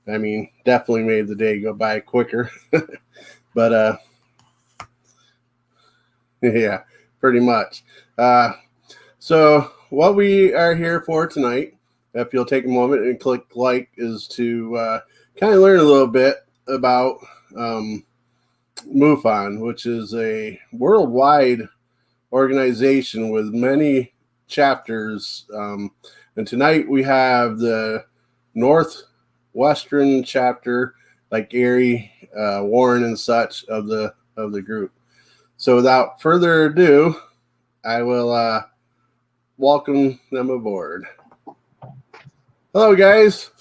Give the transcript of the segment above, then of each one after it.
I mean, definitely made the day go by quicker. But yeah, pretty much. So what we are here for tonight, if you'll take a moment and click like, is to kind of learn a little bit about MUFON, which is a worldwide organization with many chapters. And tonight we have the Northwestern chapter, like Erie, Warren, and such of the group. So without further ado, I will welcome them aboard. Hello, guys.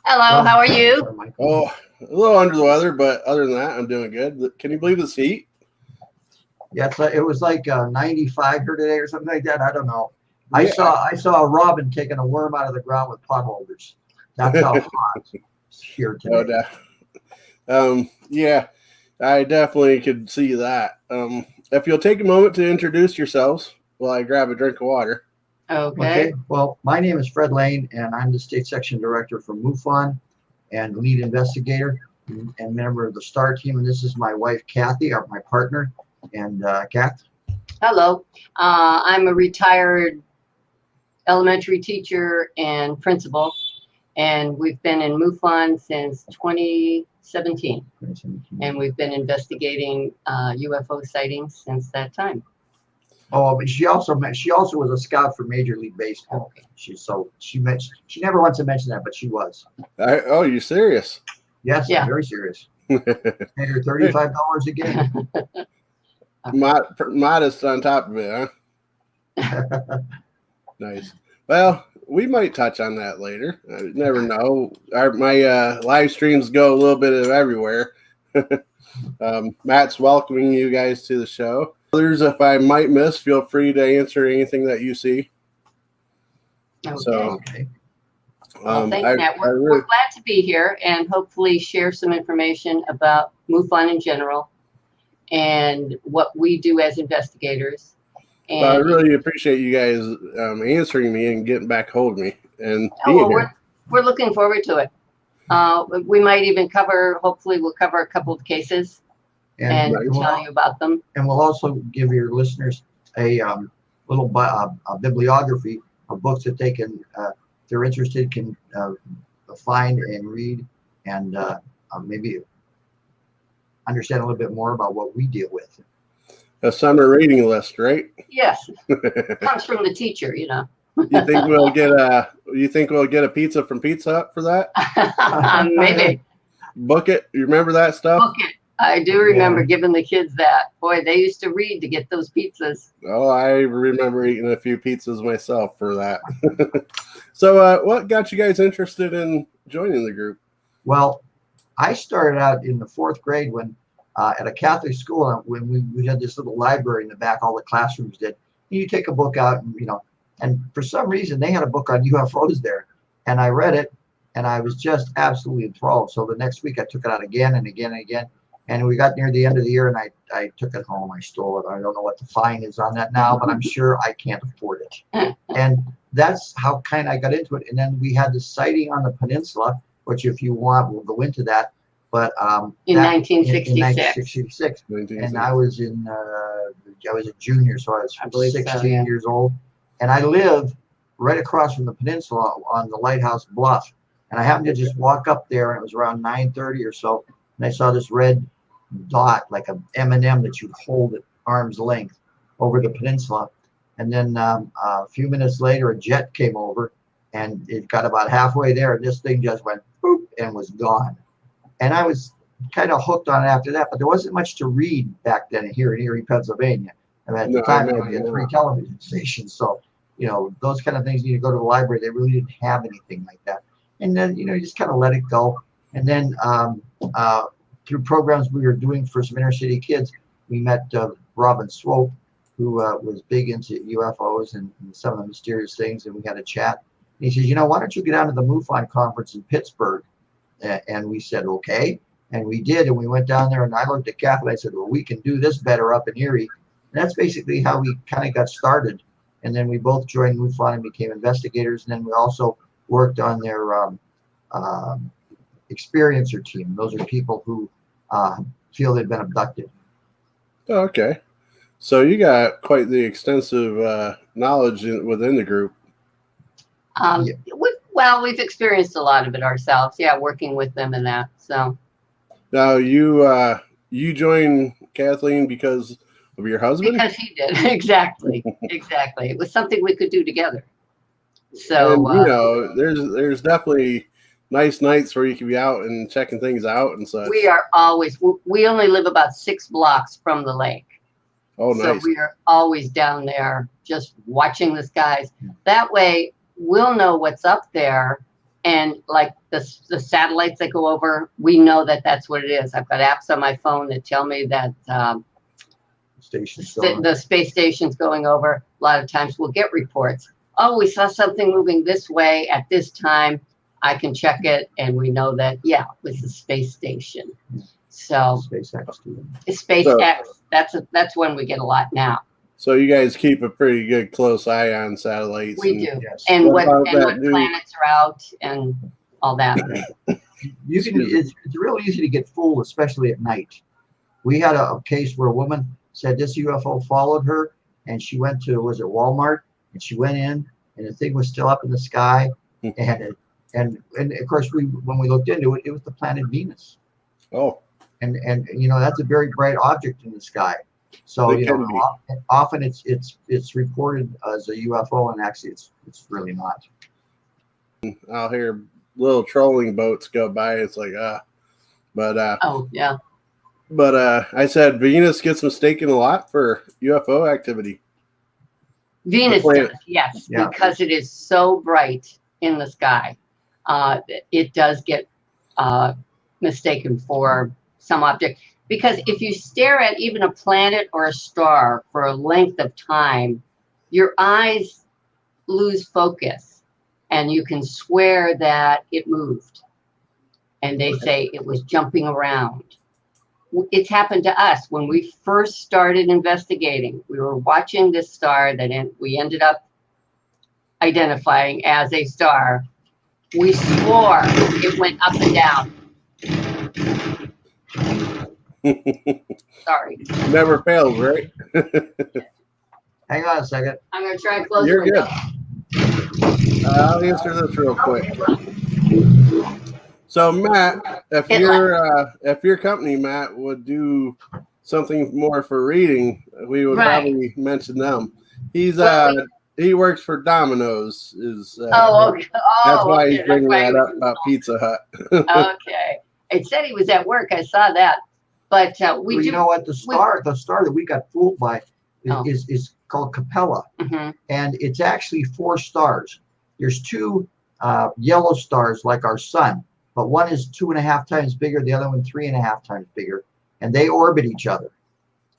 Hello, how are you? Oh, a little under the weather, but other than that, I'm doing good. Can you believe this heat? Yeah, it was like 95 here today or something like that. I don't know. I saw a robin taking a worm out of the ground with potholders. That's how hot it's here today. Yeah, I definitely could see that. If you'll take a moment to introduce yourselves while I grab a drink of water. Okay. Well, my name is Fred Lane, and I'm the state section director for MUFON and lead investigator and member of the STAR team. And this is my wife, Kathy, my partner. And Kath? Hello. I'm a retired elementary teacher and principal, and we've been in MUFON since 2017. And we've been investigating UFO sightings since that time. Oh, but she also was a scout for Major League Baseball. Okay. She never wants to mention that, but she was. Oh, you serious? Yes, yeah. I'm very serious. Paid her $35 a game. Modest on top of it, huh? Nice. Well, we might touch on that later. I never know. My live streams go a little bit of everywhere. Matt's welcoming you guys to the show. Others, if I might miss, feel free to answer anything that you see. Okay. So, well, thanks, Matt. We're glad to be here and hopefully share some information about MUFON in general and what we do as investigators. And I really appreciate you guys answering me and getting back hold of me and being here. We're looking forward to it. We might even hopefully we'll cover a couple of cases and tell you about them. And we'll also give your listeners a little bibliography of books that they can, if they're interested, can find and read and maybe understand a little bit more about what we deal with. A summer reading list, right? Yes. Comes from the teacher, you know. You think we'll get a pizza from Pizza Hut for that? Maybe. Book it. You remember that stuff? Book it. I do remember giving the kids that. Boy, they used to read to get those pizzas. Oh, I remember eating a few pizzas myself for that. So what got you guys interested in joining the group? Well, I started out in the 4th grade when at a Catholic school, when we had this little library in the back, all the classrooms did. You take a book out, and for some reason they had a book on UFOs there, and I read it, and I was just absolutely enthralled. So the next week I took it out again and again and again, and we got near the end of the year, and I took it home. I stole it. I don't know what the fine is on that now, but I'm sure I can't afford it. And that's how kind of I got into it. And then we had the sighting on the peninsula, which if you want, we'll go into that. But in 1966. In 1966, and I was a junior, so I was 16 years old, and I live right across from the peninsula on the Lighthouse Bluff, and I happened to just walk up there, and it was around 9:30 or so, and I saw this red dot like a M&M that you'd hold at arm's length over the peninsula, and then a few minutes later, a jet came over, and it got about halfway there, and this thing just went boop and was gone. And I was kind of hooked on it after that, but there wasn't much to read back then here in Erie, Pennsylvania. And at the time, we had 3 television stations. So, those kind of things, you go to the library, they really didn't have anything like that. And then, you just kind of let it go. And then through programs we were doing for some inner city kids, we met Robin Swope, who was big into UFOs and some of the mysterious things, and we had a chat. And he says, why don't you get down to the MUFON conference in Pittsburgh? And we said, okay. And we did. And we went down there, and I looked at Kath, and I said, well, we can do this better up in Erie. And that's basically how we kind of got started. And then we both joined MUFON and became investigators. And then we also worked on their experiencer team. Those are people who feel they've been abducted. Oh, okay. So you got quite the extensive knowledge within the group. Yeah. We've experienced a lot of it ourselves. Yeah, working with them and that. So Now you joined Kathleen because of your husband? because he did. Exactly. It was something we could do together. So and you know, there's definitely nice nights where you can be out and checking things out and such. we only live about 6 blocks from the lake. Oh, so nice. we are always down there just watching the skies. That way we'll know what's up there, and like the satellites that go over, we know that that's what it is. I've got apps on my phone that tell me that the space station's going over. A lot of times we'll get reports. Oh, we saw something moving this way at this time. I can check it, and we know that, yeah, it was the space station. So SpaceX, that's when we get a lot now. So you guys keep a pretty good close eye on satellites. We do. Yes. And what planets are out and all that. It's real easy to get fooled, especially at night. We had a case where a woman said this UFO followed her, and she went to, was it Walmart? And she went in, and the thing was still up in the sky. And of course, when we looked into it, it was the planet Venus. Oh. And you know, that's a very bright object in the sky. So you know, often it's reported as a UFO, and actually it's really not. I'll hear little trolling boats go by. It's like but oh yeah. But I said Venus gets mistaken a lot for UFO activity. Venus does, yes, yeah. Because it is so bright in the sky. It does get mistaken for some object. Because if you stare at even a planet or a star for a length of time, your eyes lose focus, and you can swear that it moved. And they say it was jumping around. It's happened to us when we first started investigating. We were watching this star that we ended up identifying as a star. We swore it went up and down. Sorry. Never fails, right? Hang on a second. I'm going to try and close You're the window. Good. I'll answer this real quick. So, Matt, if your company, Matt, would do something more for reading, we would probably mention them. He works for Domino's. Okay. That's why he's bringing that up about Pizza Hut. Okay. It said he was at work. I saw that. But you know what? The star that we got fooled by is called Capella. And it's actually 4 stars. There's 2 yellow stars like our sun, but one is 2.5 times bigger, the other one 3.5 times bigger, and they orbit each other.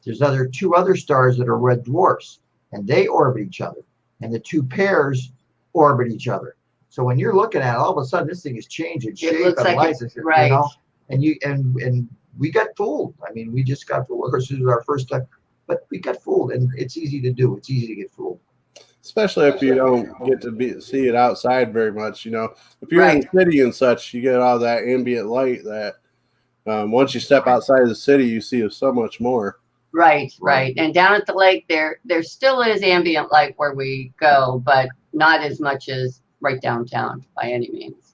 There's 2 other stars that are red dwarfs, and they orbit each other, and the 2 pairs orbit each other. So when you're looking at it, all of a sudden this thing is changing shape and light, right? You know, and we got fooled. I mean, we just got fooled. Of course, this was our first time, but we got fooled, and it's easy to do. It's easy to get fooled. Especially if you don't get to see it outside very much. You know, if you're in the city and such, you get all that ambient light that once you step outside of the city, you see so much more. Right. And down at the lake, there still is ambient light where we go, but not as much as right downtown by any means.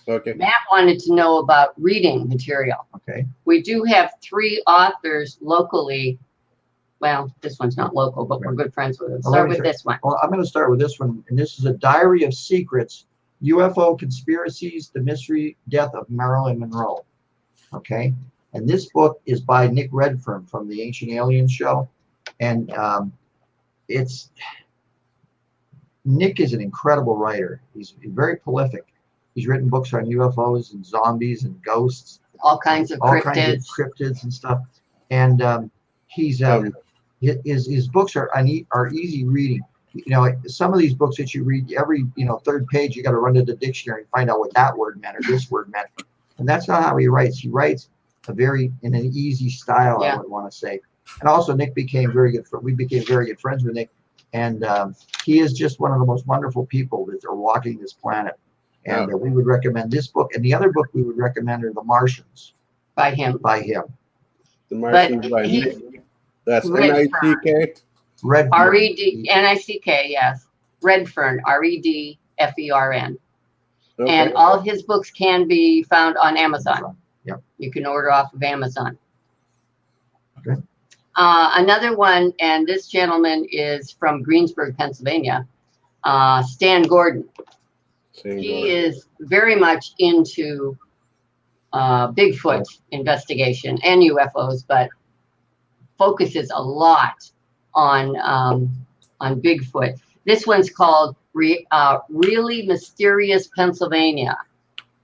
Okay. Matt wanted to know about reading material. Okay. We do have 3 authors locally. Well, this one's not local, but we're good friends with them. Start with this one. Well, I'm going to start with this one. And this is a Diary of Secrets, UFO Conspiracies, the Mystery Death of Marilyn Monroe. Okay. And this book is by Nick Redfern from the Ancient Aliens show. And Nick is an incredible writer. He's very prolific. He's written books on UFOs and zombies and ghosts. All kinds of cryptids and stuff. And his books are easy reading. You know, some of these books that you read, every 3rd page, you got to run to the dictionary and find out what that word meant or this word meant. And that's not how he writes. He writes in an easy style, I would want to say. And also, Nick became very good. We became very good friends with Nick, and he is just one of the most wonderful people that are walking this planet. And we would recommend this book. And the other book we would recommend are The Martians. By him. The Martians by Nick. That's N-I-C-K? Redfern. R-E-D, N-I-C-K, yes. Redfern, R-E-D-F-E-R-N. Okay. And all of his books can be found on Amazon. Yep. You can order off of Amazon. Okay. Another one, and this gentleman is from Greensburg, Pennsylvania, Stan Gordon. He is very much into Bigfoot investigation and UFOs, but focuses a lot on Bigfoot. This one's called Really Mysterious Pennsylvania.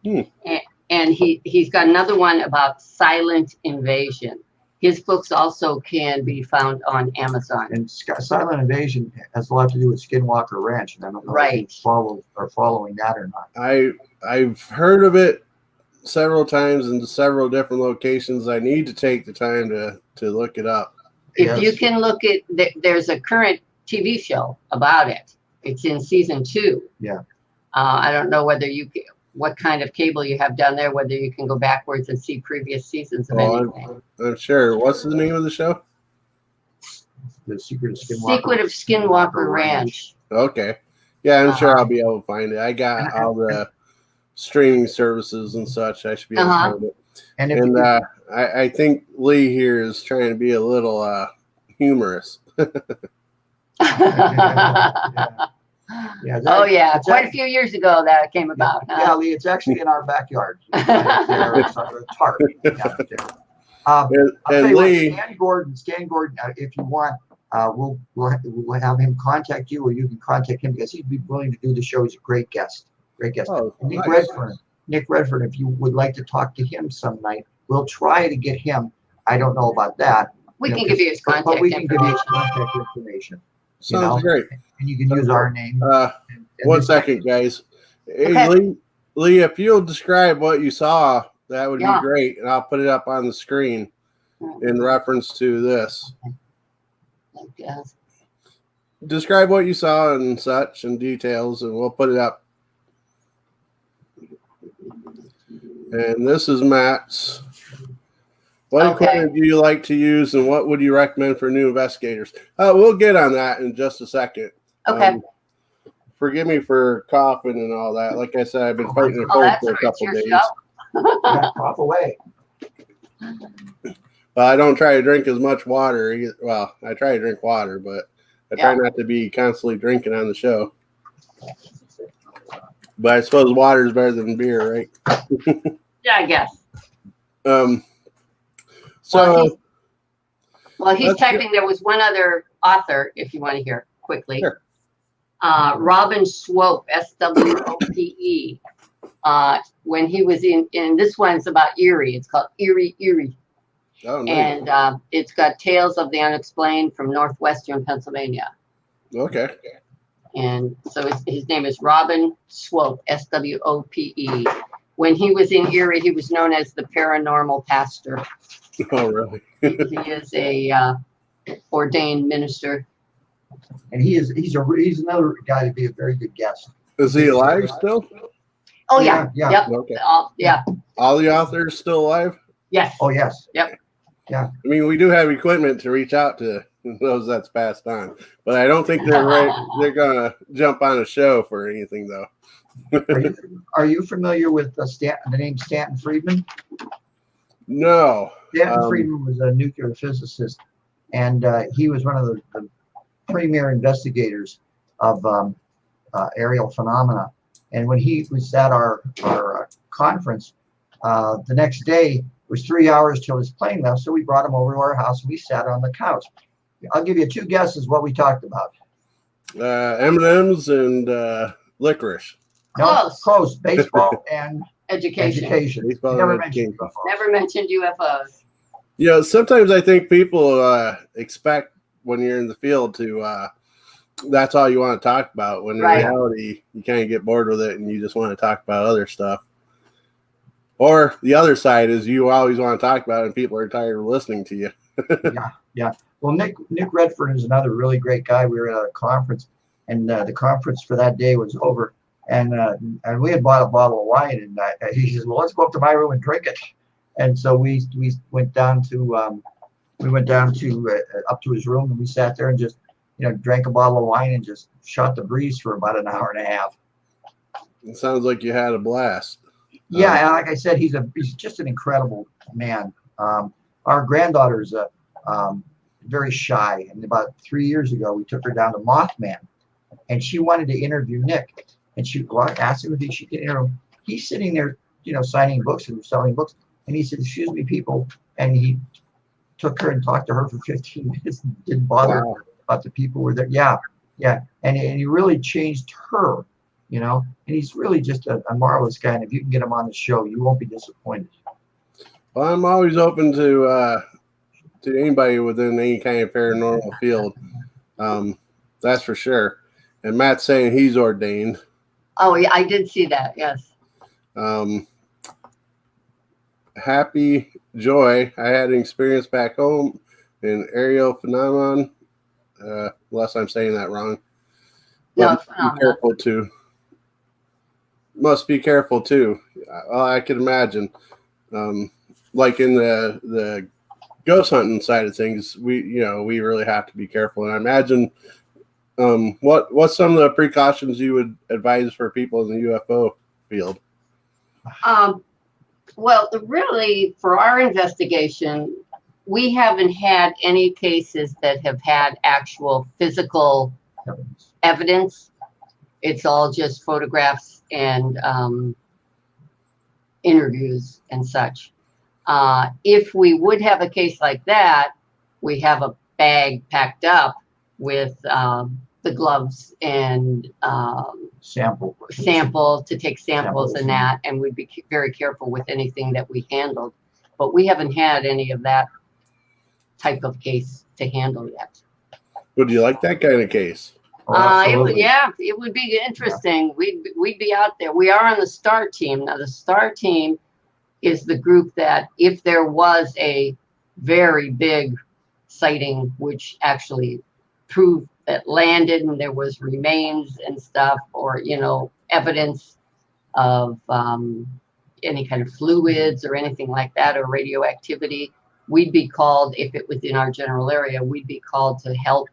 And he's got another one about silent invasion. His books also can be found on Amazon. And Silent Invasion has a lot to do with Skinwalker Ranch, and I don't know if you are following that or not. I've heard of it several times in several different locations. I need to take the time to look it up. If you can look at, there's a current TV show about it. It's in season 2. Yeah. I don't know whether what kind of cable you have down there, whether you can go backwards and see previous seasons of anything. I'm sure. What's the name of the show? The Secret of Skinwalker. Secret of Skinwalker Ranch. Okay. Yeah, I'm sure I'll be able to find it. I got all the streaming services and such. I should be able to find it. And I think Lee here is trying to be a little humorous. Quite a few years ago that came about. Yeah, Lee, it's actually in our backyard. It's a tarp out there. And Lee, Stan Gordon, if you want, we'll have him contact you, or you can contact him because he'd be willing to do the show. He's a great guest. Oh, Nick nice. Redfern, if you would like to talk to him some night, we'll try to get him. I don't know about that. We can give you his contact but we can give you his information. contact information. Sounds great. And you can use our name. One second, guys. Hey, Okay. Lee, if you'll describe what you saw, that would be great, and I'll put it up on the screen in reference to this. Yes. Describe what you saw and such and details, and we'll put it up. And this is Matt's. What equipment do you like to use, and what would you recommend for new investigators? We'll get on that in just a second. Okay. Forgive me for coughing and all that. Like I said, I've been fighting a cold for a couple days. Cough away. I don't try to drink as much water. Well, I try to drink water, but I try not to be constantly drinking on the show. But I suppose water is better than beer, right? Yeah, I guess. So, well, he's typing. There was one other author, if you want to hear quickly. Sure. Robin Swope, S-W-O-P-E. When he was in this one's about Erie. It's called Erie. Oh, nice. And it's got Tales of the Unexplained from Northwestern Pennsylvania. Okay. And so his name is Robin Swope, S-W-O-P-E. When he was in Erie, he was known as the paranormal pastor. Oh, really? He is a ordained minister. And he's another guy to be a very good guest. Is he alive still? Oh, yeah. Yep. Okay. All the authors still alive? Yes. Oh, yes. Yep. Yeah. I mean, we do have equipment to reach out to those that's passed on, but I don't think they're gonna jump on a show for anything, though. Are you familiar with the name Stanton Friedman? No. Stanton Friedman was a nuclear physicist, and he was one of the premier investigators of aerial phenomena. And when he was at our conference, the next day, it was 3 hours till his plane left, so we brought him over to our house, and we sat on the couch. I'll give you 2 guesses what we talked about. M&Ms and licorice. No, close. Baseball and education. Baseball Never and mentioned education. UFOs. Never mentioned UFOs. You know, sometimes I think people expect when you're in the field to that's all you want to talk about, when in reality you kind of get bored with it and you just want to talk about other stuff. Or the other side is you always want to talk about it and people are tired of listening to you. Yeah. Well, Nick Redfern is another really great guy. We were at a conference, and the conference for that day was over, And we had bought a bottle of wine, and he says, "Well, let's go up to my room and drink it." And so we went down to up to his room, and we sat there and just drank a bottle of wine and just shot the breeze for about an hour and a half. It sounds like you had a blast. Yeah, and like I said, he's just an incredible man. Our granddaughter's very shy, and about 3 years ago, we took her down to Mothman, and she wanted to interview Nick, and asked him if she could interview him. He's sitting there, signing books and selling books, and he said, "Excuse me, people," and he took her and talked to her for 15 minutes and didn't bother about the people who were there. Yeah, and he really changed her. And he's really just a marvelous guy. And if you can get him on the show, you won't be disappointed. Well, I'm always open to anybody within any kind of paranormal field. That's for sure. And Matt's saying he's ordained. Oh, yeah, I did see that. Yes. Happy Joy. I had an experience back home in aerial phenomenon. Unless I'm saying that wrong. But No, be careful too. Must be careful too. I can imagine. Like in the ghost hunting side of things, we really have to be careful. And I imagine what's some of the precautions you would advise for people in the UFO field? Well, really, for our investigation, we haven't had any cases that have had actual physical evidence. It's all just photographs and interviews and such. If we would have a case like that, we have a bag packed up with the gloves and sample to take samples and that, and we'd be very careful with anything that we handled. But we haven't had any of that type of case to handle yet. Would you like that kind of case? It would be interesting. We'd be out there. We are on the STAR team. Now, the STAR team is the group that if there was a very big sighting, which actually proved that landed and there was remains and stuff, or, evidence of any kind of fluids or anything like that, or radioactivity, we'd be called, if it was in our general area, we'd be called to help.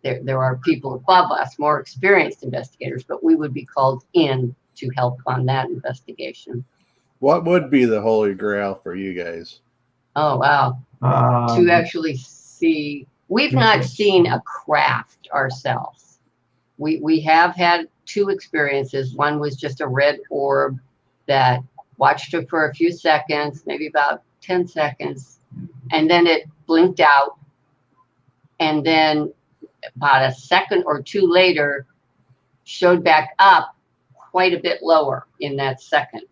There are people above us, more experienced investigators, but we would be called in to help on that investigation. What would be the holy grail for you guys? Oh, wow. To actually see, we've not seen a craft ourselves. We have had 2 experiences. One was just a red orb that watched it for a few seconds, maybe about 10 seconds, and then it blinked out, and then about a second or 2 later, showed back up quite a bit lower in that second.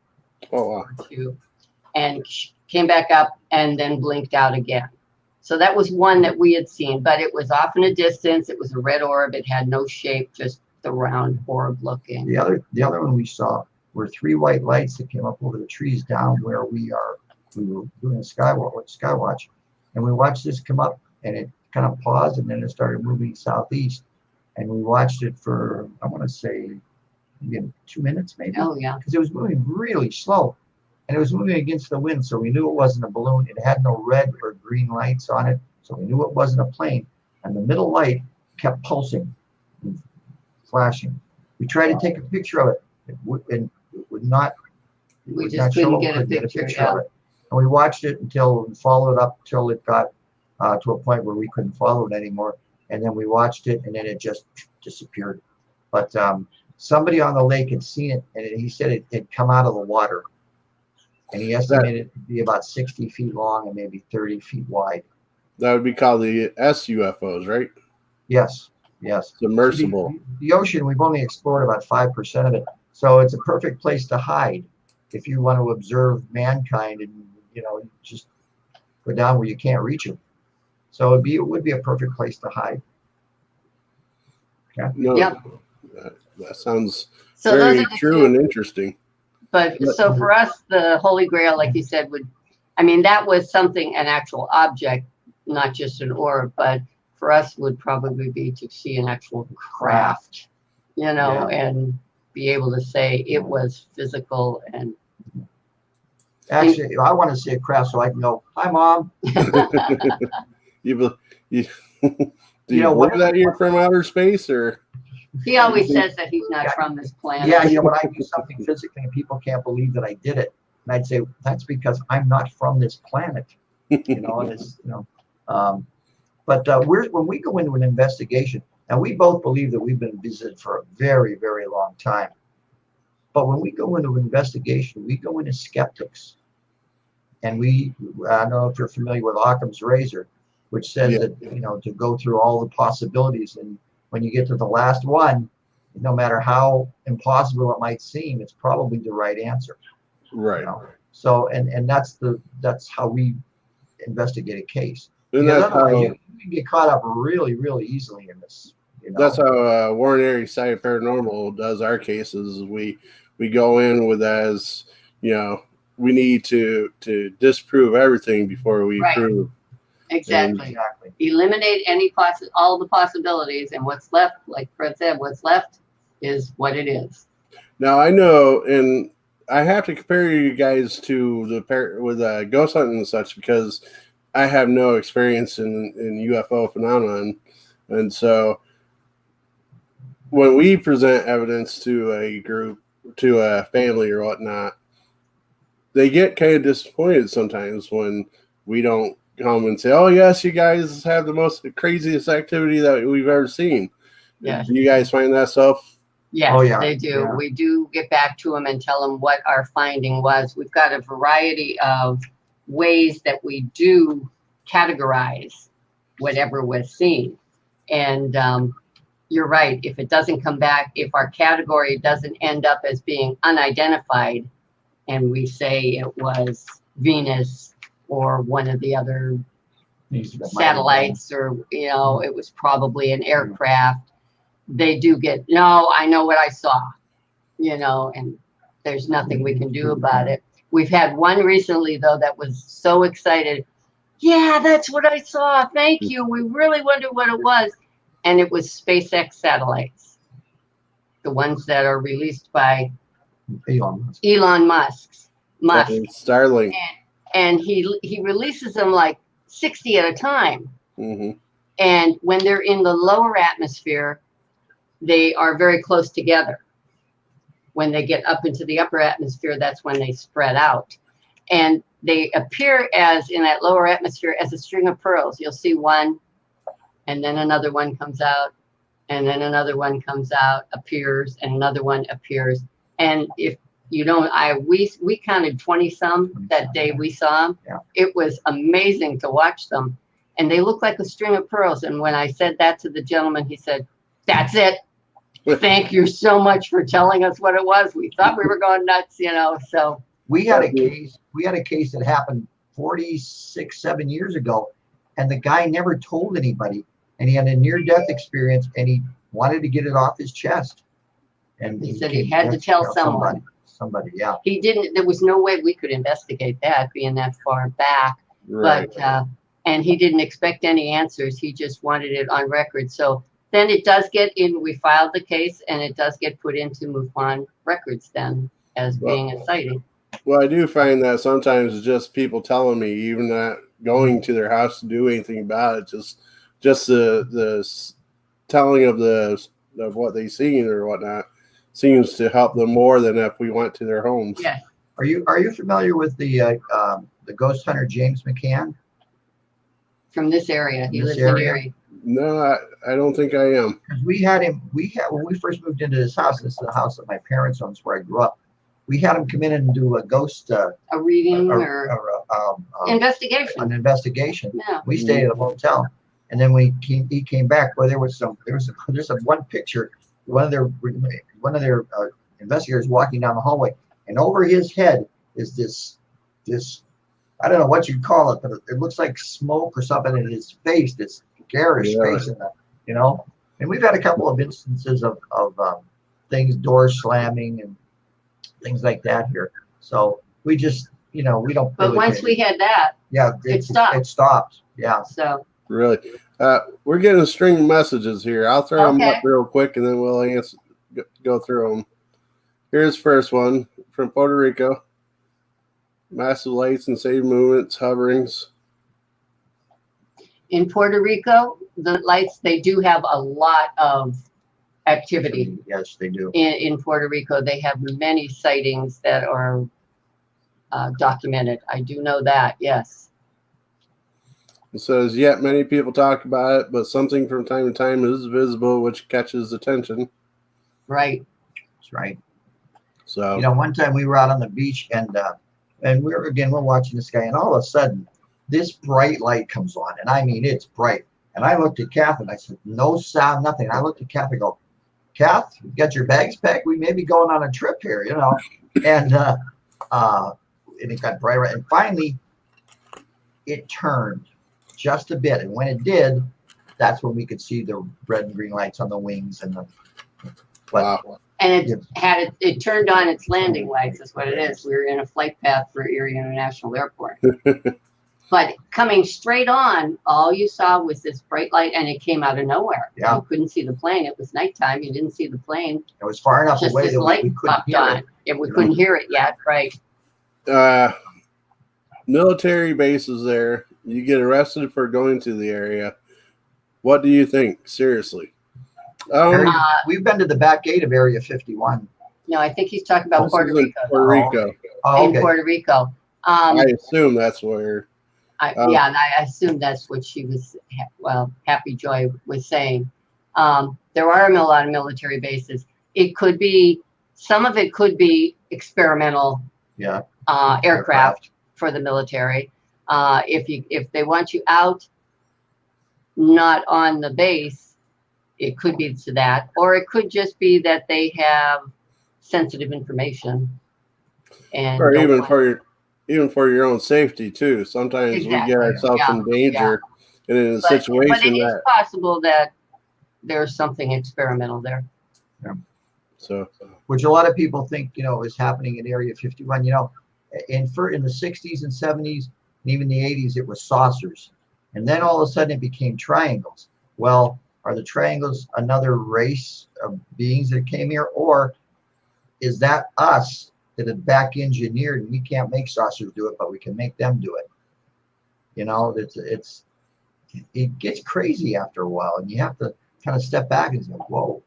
Oh, wow. Or 2, and came back up and then blinked out again. So that was one that we had seen, but it was off in a distance. It was a red orb. It had no shape, just the round orb looking. The other one we saw were 3 white lights that came up over the trees down where we are. We were doing a sky watch, and we watched this come up, and it kind of paused, and then it started moving southeast, and we watched it for, I want to say, maybe 2 minutes, maybe. Oh, yeah. Because it was moving really slow, and it was moving against the wind, so we knew it wasn't a balloon. It had no red or green lights on it, so we knew it wasn't a plane. And the middle light kept pulsing and flashing. We tried to take a picture of it. It would not. We just couldn't get a picture of it. And we watched it until we followed up till it got to a point where we couldn't follow it anymore. And then we watched it, and then it just disappeared. But somebody on the lake had seen it, and he said it had come out of the water. And he estimated it to be about 60 feet long and maybe 30 feet wide. That would be called the SUFOs, right? Yes. Submersible. The ocean, we've only explored about 5% of it. So it's a perfect place to hide if you want to observe mankind and, just go down where you can't reach them. So it would be a perfect place to hide. Yeah. No, yep. That sounds very true and interesting. But so for us, the Holy Grail, like you said, that was something, an actual object, not just an orb, but for us would probably be to see an actual craft, and be able to say it was physical. And actually, I want to see a craft so I can go, "Hi, Mom." Do you believe that you're from outer space, or? He always says that he's not from this planet. Yeah, when I do something physically and people can't believe that I did it, and I'd say that's because I'm not from this planet. And it's but when we go into an investigation, and we both believe that we've been visited for a very, very long time. But when we go into an investigation, we go into skeptics, and I don't know if you're familiar with Occam's razor, which says that to go through all the possibilities, and when you get to the last one, no matter how impossible it might seem, it's probably the right answer. Right. So and that's how we investigate a case. And because that's otherwise you can get caught up really, really easily in this. That's how Warren Area Site Paranormal does our cases. We go in with as we need to disprove everything before we prove. Exactly. Eliminate all the possibilities, and what's left, like Fred said, what's left is what it is. Now I know, and I have to compare you guys to with ghost hunting and such, because I have no experience in UFO phenomenon, and so when we present evidence to a group, to a family or whatnot, they get kind of disappointed sometimes when we don't come and say, "Oh yes, you guys have the craziest activity that we've ever seen." Yes. Do you guys find that stuff? Yes, Oh, yeah. they do. Yeah. We do get back to them and tell them what our finding was. We've got a variety of ways that we do categorize whatever was seen. And you're right. If it doesn't come back, if our category doesn't end up as being unidentified, and we say it was Venus or one of the other satellites, or it was probably an aircraft, they do get, "No, I know what I saw," and there's nothing we can do about it. We've had one recently, though, that was so excited. "Yeah, that's what I saw. Thank you. We really wondered what it was." And it was SpaceX satellites, the ones that are released by Elon Musk. Starlink. And he releases them like 60 at a time. Mm-hmm. And when they're in the lower atmosphere, they are very close together. When they get up into the upper atmosphere, that's when they spread out. And they appear in that lower atmosphere as a string of pearls. You'll see one, and then another one comes out, and then another one comes out, appears, and another one appears. And if you don't, we counted 20 some that day we saw them. Yeah. It was amazing to watch them. And they look like a string of pearls. And when I said that to the gentleman, he said, "That's it. Thank you so much for telling us what it was. We thought we were going nuts, so." We had a case that happened 7 years ago, and the guy never told anybody, and he had a near-death experience, and he wanted to get it off his chest. And he said he had to tell someone. Somebody, yeah. He didn't. There was no way we could investigate that, being that far back. Right. But and he didn't expect any answers. He just wanted it on record. So then it does get in. We filed the case, and it does get put into MUFON records then as being a sighting. Well, I do find that sometimes it's just people telling me, even not going to their house to do anything about it, just the telling of what they seen or whatnot seems to help them more than if we went to their homes. Yes. Are you familiar with the ghost hunter James McCann? From this area, he lives in Erie. No, I don't think I am. We had him. When we first moved into this house. This is the house that my parents owned, where I grew up. We had him come in and do a ghost a reading or investigation. An investigation. Yeah. We stayed at a motel, and then he came back. Where there's one picture. One of their investigators walking down the hallway, and over his head is this I don't know what you'd call it, but it looks like smoke or something in his face. This garish face in the, And we've had a couple of instances of things, doors slamming and things like that here. So we just, we don't. But once we had that, it stopped. It stopped. Yeah. So. Really, we're getting a string of messages here. I'll throw them up real quick, and then we'll go through them. Here's first one from Puerto Rico. Massive lights and save movements, hoverings. In Puerto Rico, the lights, they do have a lot of activity. Yes, they do. In Puerto Rico, they have many sightings that are documented. I do know that, yes. It says, yet many people talk about it, but something from time to time is visible, which catches attention. Right. That's right. So, you know, one time we were out on the beach and we're watching this guy, and all of a sudden this bright light comes on, and I mean it's bright. And I looked at Kath and I said, no sound, nothing. And I looked at Kath and go, Kath, you got your bags packed? We may be going on a trip here, you know. And it got brighter, and finally it turned just a bit, and when it did, that's when we could see the red and green lights on the wings and the wow. And it turned on its landing lights, is what it is. We were in a flight path for Erie International Airport. But coming straight on, all you saw was this bright light, and it came out of nowhere. Yeah. You couldn't see the plane. It was nighttime. You didn't see the plane. It was far enough Just away this that light we couldn't popped hear on. it. Yeah, we couldn't hear it yet, right? Military bases there. You get arrested for going to the area. What do you think? Seriously. We've been to the back gate of Area 51. No, I think he's talking about Puerto Rico. Puerto Rico. Oh, okay. In Puerto Rico. I assume that's where. Yeah, and I assume that's what she was, Happy Joy was saying. There are a lot of military bases. It could be, some of it could be experimental aircraft for the military. If they want you out, not on the base, it could be to that, or it could just be that they have sensitive information. And or even for your own safety too. Sometimes we get ourselves in danger and in a situation but it is possible that there's something experimental there. Yeah. So, which a lot of people think, you know, is happening in Area 51. You know, in the 60s and 70s and even the 80s, it was saucers, and then all of a sudden it became triangles. Well, are the triangles another race of beings that came here, or is that us that had back engineered, and we can't make saucers do it, but we can make them do it? You know, it gets crazy after a while, and you have to kind of step back and say, whoa,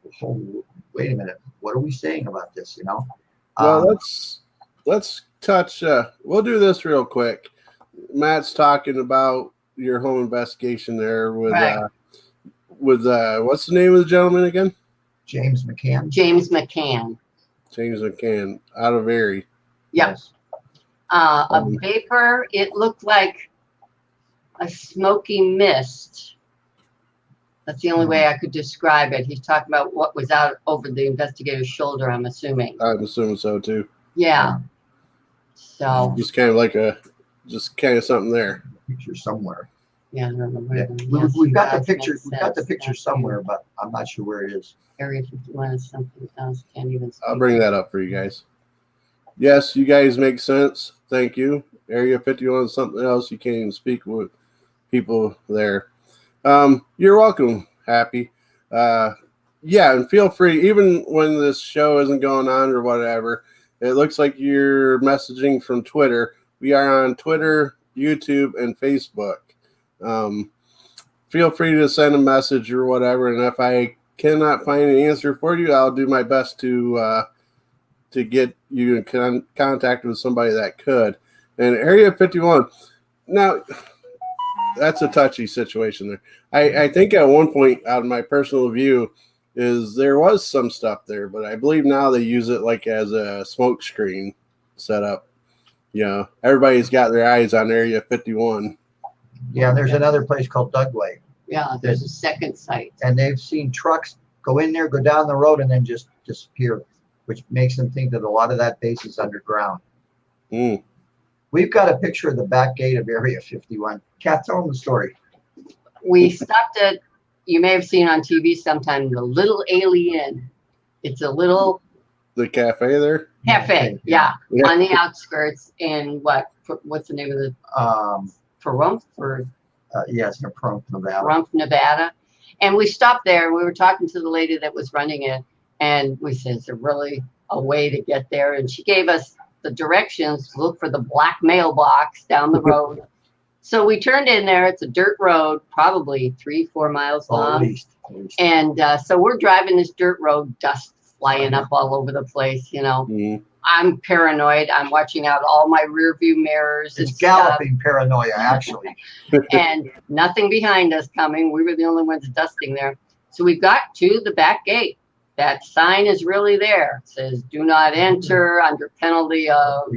wait a minute, what are we saying about this? You know? Well, let's touch. We'll do this real quick. Matt's talking about your home investigation there with what's the name of the gentleman again? James McCann. James McCann. James McCann out of Erie. Yes. A vapor. It looked like a smoky mist. That's the only way I could describe it. He's talking about what was out over the investigator's shoulder, I'm assuming. I'm assuming so too. Yeah. So. Just kind of something there. Picture somewhere. Yeah, I don't know where. Yeah. We've got the picture. We've got the picture somewhere, but I'm not sure where it is. Area 51 is something else. Can't even. I'll bring that up for you guys. Yes, you guys make sense. Thank you. Area 51 is something else. You can't even speak with people there. You're welcome, Happy. Yeah, and feel free, even when this show isn't going on or whatever, it looks like you're messaging from Twitter. We are on Twitter, YouTube, and Facebook. Feel free to send a message or whatever, and if I cannot find an answer for you, I'll do my best to get you in contact with somebody that could. And Area 51, now that's a touchy situation there. I think at one point, out of my personal view, is there was some stuff there, but I believe now they use it like as a smoke screen setup. You know, everybody's got their eyes on Area 51. Yeah, there's another place called Dugway. Yeah, there's a second site. And they've seen trucks go in there, go down the road, and then just disappear, which makes them think that a lot of that base is underground. Mm. We've got a picture of the back gate of Area 51. Kath, tell them the story. We stopped at, you may have seen on TV sometime, the Little Alien. It's a little The cafe there? cafe, yeah, on the outskirts in what's the name of the, Yes, in Pahrump, Nevada. Pahrump, Nevada. And we stopped there. We were talking to the lady that was running it, and we said, is there really a way to get there. And she gave us the directions to look for the black mailbox down the road. So we turned in there. It's a dirt road, probably 3-4 miles long. At least. And so we're driving this dirt road, dust flying up all over the place, you know. Mm. I'm paranoid. I'm watching out all my rear view mirrors. It's galloping paranoia, actually. And nothing behind us coming. We were the only ones dusting there. So we got to the back gate. That sign is really there. It says, do not enter under penalty of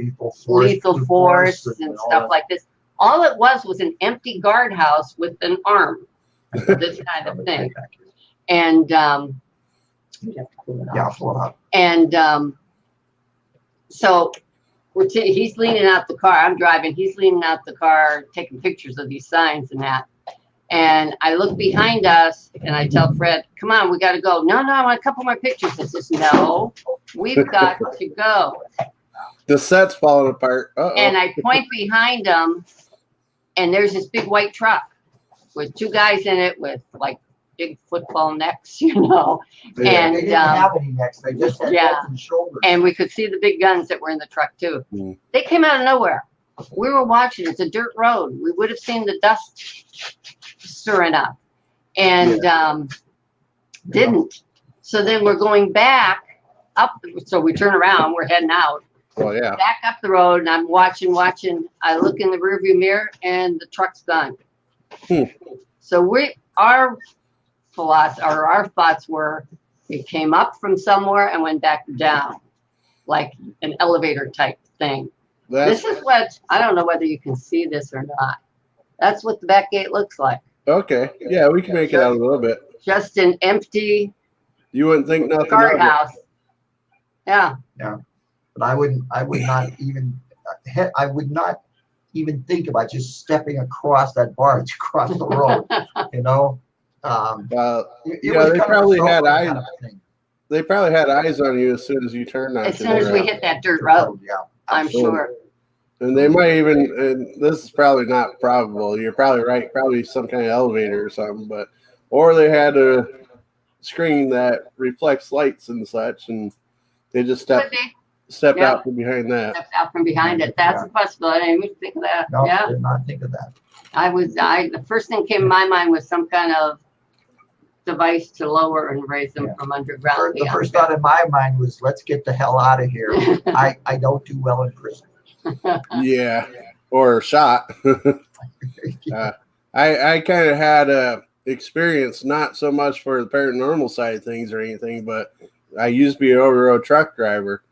lethal force and stuff like this. All it was an empty guardhouse with an arm, this kind of thing. And so he's leaning out the car. I'm driving. He's leaning out the car, taking pictures of these signs and that. And I look behind us and I tell Fred, come on, we got to go. No, I want a couple more pictures. He says, no, we've got to go. The set's falling apart. Uh-oh. And I point behind him and there's this big white truck with 2 guys in it with like big football necks, you know. Yeah, and they didn't have any necks. They just had heads and shoulders. And we could see the big guns that were in the truck too. Mm. They came out of nowhere. We were watching. It's a dirt road. We would have seen the dust stirring up and didn't. So then we're going back up. So we turn around. We're heading out. Oh, yeah. Back up the road, and I'm watching. I look in the rearview mirror, and the truck's gone. So our thoughts were, it came up from somewhere and went back down, like an elevator type thing. This is what, I don't know whether you can see this or not. That's what the back gate looks like. Okay. Yeah, we can make it out a little bit. Just an empty. You wouldn't think nothing guardhouse. Yeah. Yeah. But I would not even think about just stepping across that barge across the road, you know. They probably had eyes. Kind of they probably had eyes on you as soon as you turned on. As soon as we hit that dirt road, yeah, I'm sure. And they might even, and this is probably not probable. You're probably right. Probably some kind of elevator or something, or they had a screen that reflects lights and such, and they just stepped out from behind that. Stepped out from behind it. That's a possibility. I didn't even think of that. No, I did not think of that. The first thing came to my mind was some kind of device to lower and raise them from underground. The first thought in my mind was, let's get the hell out of here. I don't do well in prison. Yeah, or shot. I kind of had a experience, not so much for the paranormal side of things or anything, but I used to be an over-road truck driver,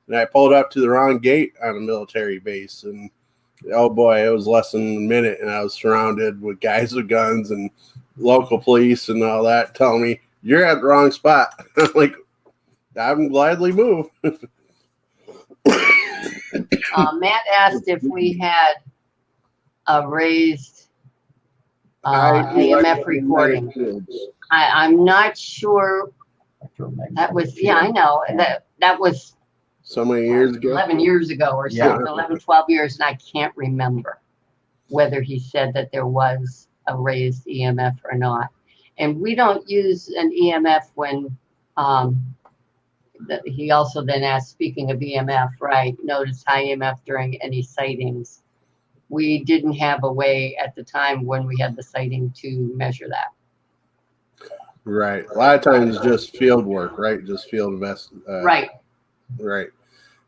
and I pulled up to the wrong gate on a military base, and oh boy, it was less than a minute, and I was surrounded with guys with guns and local police and all that telling me, you're at the wrong spot. I'm like, I'm gladly move. Matt asked if we had a raised EMF recording. I'm not sure. That was, I know. That was so many years ago. 11 years ago or something, 11, 12 years, and I can't remember whether he said that there was a raised EMF or not. And we don't use an EMF when he also then asked, speaking of EMF, right, notice high EMF during any sightings. We didn't have a way at the time when we had the sighting to measure that. Right. A lot of times just field work, right? Just field investment. Right. Right.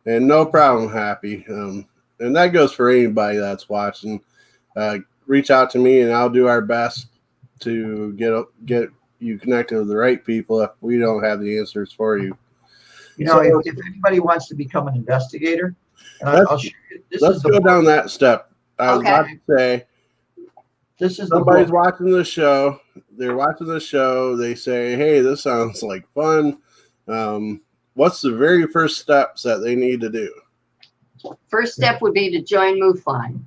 And no problem, Happy. And that goes for anybody that's watching. Reach out to me and I'll do our best to get you connected with the right people if we don't have the answers for you. You know, if anybody wants to become an investigator, let's go down that step. I was about to say, somebody's watching the show. They're watching the show. They say, hey, this sounds like fun. What's the very first steps that they need to do? First step would be to join MUFON.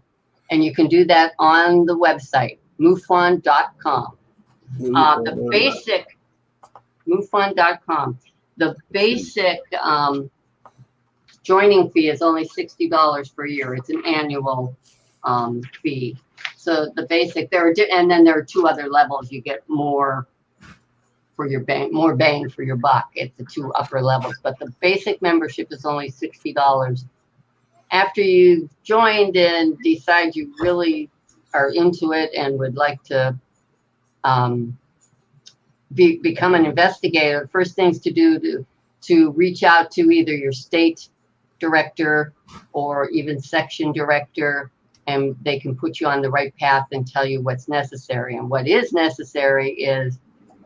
And you can do that on the website, MUFON.com. The basic, MUFON.com. The basic joining fee is only $60 per year. It's an annual fee. So the basic, and then there are 2 other levels. You get more for your more bang for your buck at the 2 upper levels. But the basic membership is only $60. After you've joined and decide you really are into it and would like to become an investigator, first things to do to reach out to either your state director or even section director, and they can put you on the right path and tell you what's necessary. And what is necessary is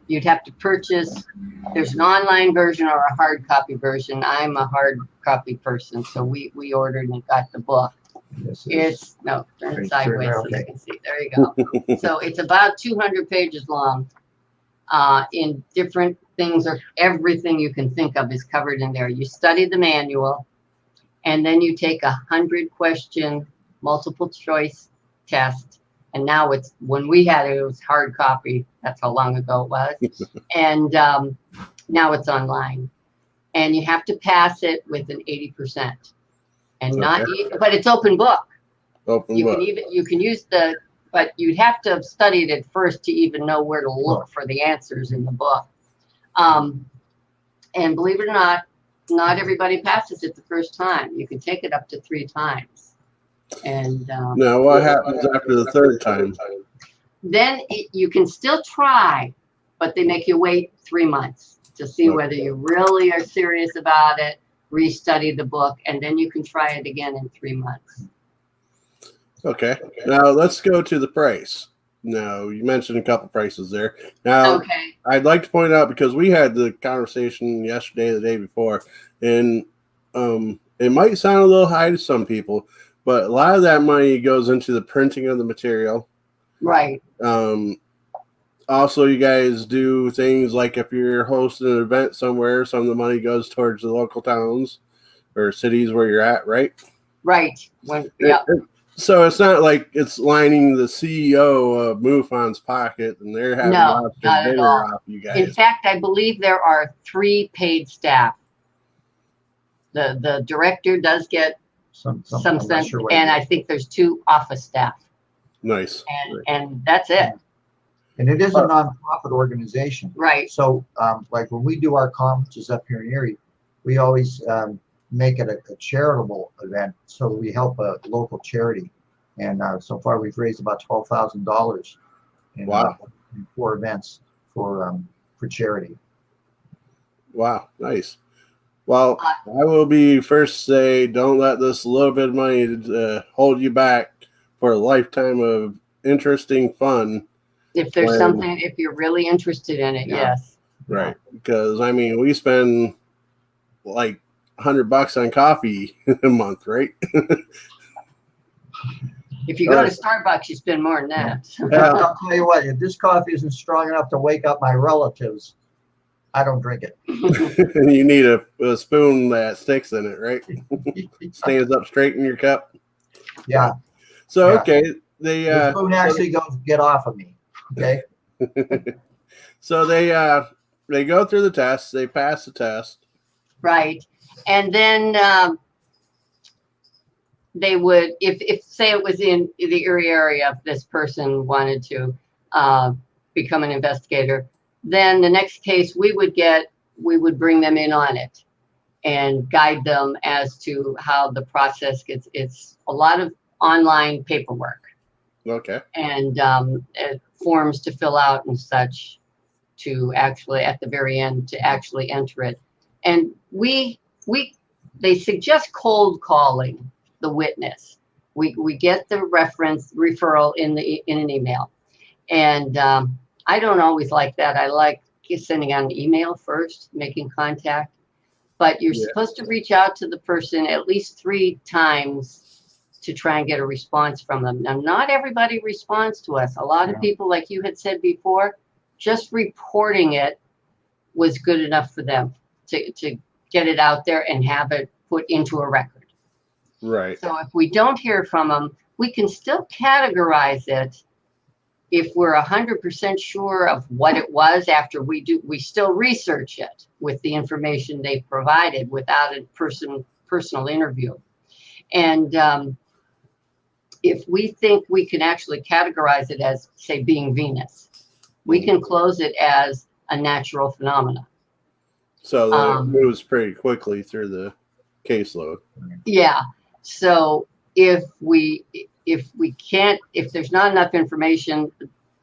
you'd have to purchase, there's an online version or a hard copy version. I'm a hard copy person, so we ordered and got the book. It's, no, turn it sideways so you can see. There you go. So it's about 200 pages long. In different things, or everything you can think of is covered in there. You study the manual, and then you take 100-question multiple choice test. And now it's, when we had it, it was hard copy. That's how long ago it was. And now it's online. And you have to pass it with an 80%. And not, but it's open book. You can use the, but you'd have to have studied it first to even know where to look for the answers in the book. And believe it or not everybody passes it the first time. You can take it up to 3 times. And now what happens after the 3rd time? Then you can still try, but they make you wait 3 months to see whether you really are serious about it, restudy the book, and then you can try it again in 3 months. Okay. Now let's go to the price. Now, you mentioned a couple prices there. Now, I'd like to point out, because we had the conversation yesterday, the day before, and it might sound a little high to some people, but a lot of that money goes into the printing of the material. Right. Also, you guys do things like if you're hosting an event somewhere, some of the money goes towards the local towns or cities where you're at, right? Right. So it's not like it's lining the CEO of MUFON's pocket and they're having lots of dinner off you guys. In fact, I believe there are 3 paid staff. The director does get some sense, and I think there's 2 office staff. Nice. And that's it. And it is a nonprofit organization. Right. So like when we do our conferences up here in Erie, we always make it a charitable event, so we help a local charity. And so far we've raised about $12,000 in 4 events for charity. Wow, nice. Well, I will be first say, don't let this little bit of money hold you back for a lifetime of interesting fun. If there's something, if you're really interested in it, yes. Right, because I mean, we spend like $100 on coffee a month, right? If you go to Starbucks, you spend more than that. I'll tell you what, if this coffee isn't strong enough to wake up my relatives, I don't drink it. You need a spoon that sticks in it, right? Stands up straight in your cup. Yeah. So the spoon actually goes get off of me. Okay. So they go through the test. They pass the test. Right. And then they would, if say it was in the Erie area, if this person wanted to become an investigator, then the next case we would bring them in on it and guide them as to how the process gets. It's a lot of online paperwork. Okay. And forms to fill out and such to actually, at the very end, to actually enter it. And they suggest cold calling the witness. We get the referral in an email. And I don't always like that. I like sending out an email first, making contact. But you're supposed to reach out to the person at least 3 times to try and get a response from them. Now, not everybody responds to us. A lot of people, like you had said before, just reporting it was good enough for them to get it out there and have it put into a record. Right. So if we don't hear from them, we can still categorize it if we're 100% sure of what it was after we still research it with the information they provided without a personal interview. And if we think we can actually categorize it as, say, being Venus, we can close it as a natural phenomena. So that it moves pretty quickly through the caseload. Yeah. So if there's not enough information,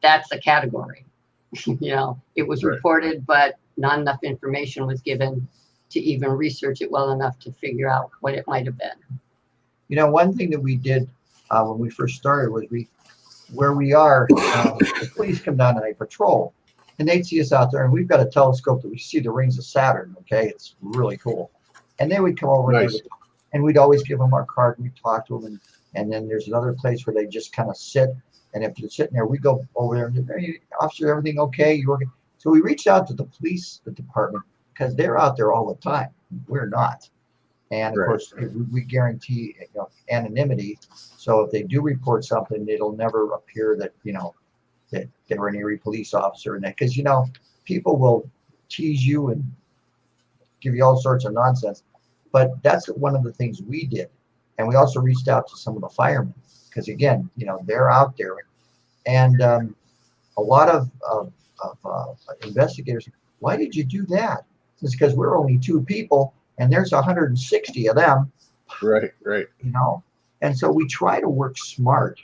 that's a category. It was reported, but not enough information was given to even research it well enough to figure out what it might have been. One thing that we did when we first started was where we are, the police come down and they patrol, and they'd see us out there, and we've got a telescope that we see the rings of Saturn. Okay, it's really cool. And they would come over and we'd always give them our card, and we'd talk to them, and then there's another place where they just kind of sit, and if they're sitting there, we go over there and say, "Hey, officer, everything okay? You working?" So we reached out to the police department because they're out there all the time. We're not. And of course, we guarantee anonymity. So if they do report something, it'll never appear that that they were an Erie police officer, and that, because people will tease you and give you all sorts of nonsense. But that's one of the things we did, and we also reached out to some of the firemen because again, they're out there, and a lot of investigators. Why did you do that? It's because we're only 2 people. And there's 160 of them. Right. And so we try to work smart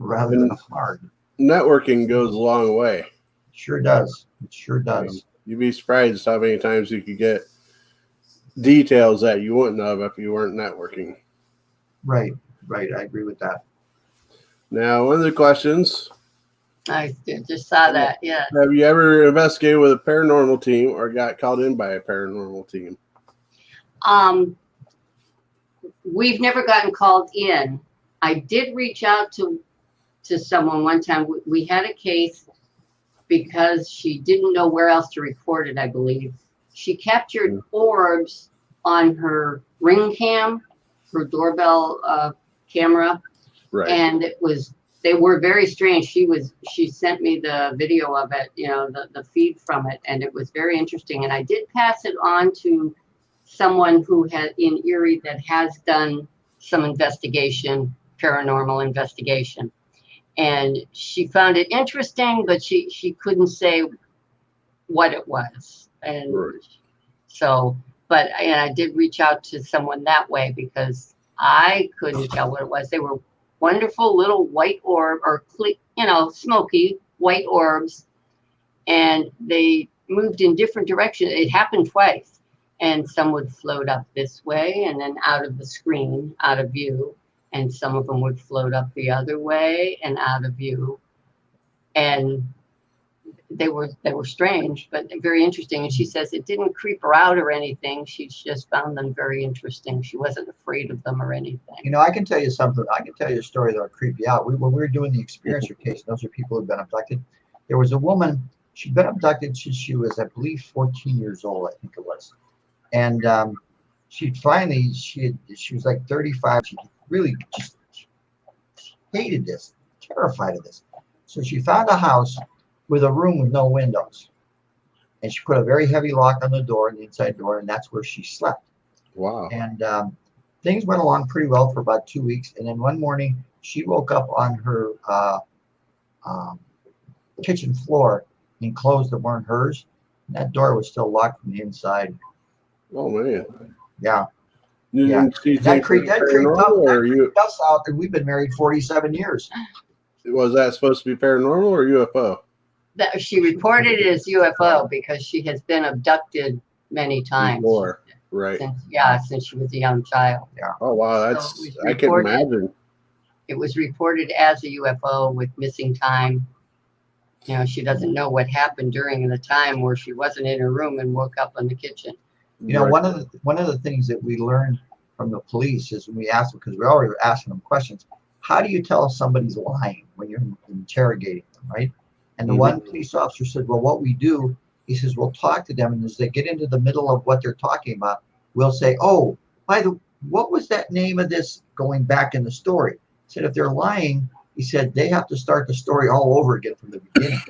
rather than hard. Networking goes a long way. It sure does. It sure does. You'd be surprised how many times you could get details that you wouldn't have if you weren't networking. Right. I agree with that. Now, one of the questions. I just saw that, yeah. Have you ever investigated with a paranormal team or got called in by a paranormal team? We've never gotten called in. I did reach out to someone one time. We had a case because she didn't know where else to report it, I believe. She captured orbs on her Ring cam, her doorbell camera. Right. And they were very strange. She sent me the video of it, the feed from it, and it was very interesting. And I did pass it on to someone who had in Erie that has done some paranormal investigation. And she found it interesting, but she couldn't say what it was. And so, but I did reach out to someone that way because I couldn't tell what it was. They were wonderful little white orb or, smoky white orbs. And they moved in different directions. It happened twice. And some would float up this way and then out of the screen, out of view. And some of them would float up the other way and out of view. And they were strange, but very interesting. And she says it didn't creep her out or anything. She just found them very interesting. She wasn't afraid of them or anything. I can tell you something. I can tell you a story that'll creep you out. When we were doing the experiencer case, those are people who've been abducted. There was a woman, she'd been abducted since she was, I believe, 14 years old, I think it was. And she was like 35. She really just hated this, terrified of this. So she found a house with a room with no windows. And she put a very heavy lock on the door, the inside door, and that's where she slept. Wow. And things went along pretty well for about 2 weeks. And then one morning, she woke up on her kitchen floor in clothes that weren't hers. And that door was still locked from the inside. Oh, man. Yeah. That creeped us out, and we've been married 47 years. Was that supposed to be paranormal or UFO? She reported it as UFO because she has been abducted many times. Before. Right. Since she was a young child. Yeah. Oh, wow. I can imagine. It was reported as a UFO with missing time. She doesn't know what happened during the time where she wasn't in her room and woke up in the kitchen. One of the things that we learned from the police is when we asked them, because we're already asking them questions, how do you tell if somebody's lying when you're interrogating them, right? And the one police officer said, well, what we do, he says, we'll talk to them, and as they get into the middle of what they're talking about, we'll say, oh, what was that name of this going back in the story? He said, if they're lying, he said, they have to start the story all over again from the beginning.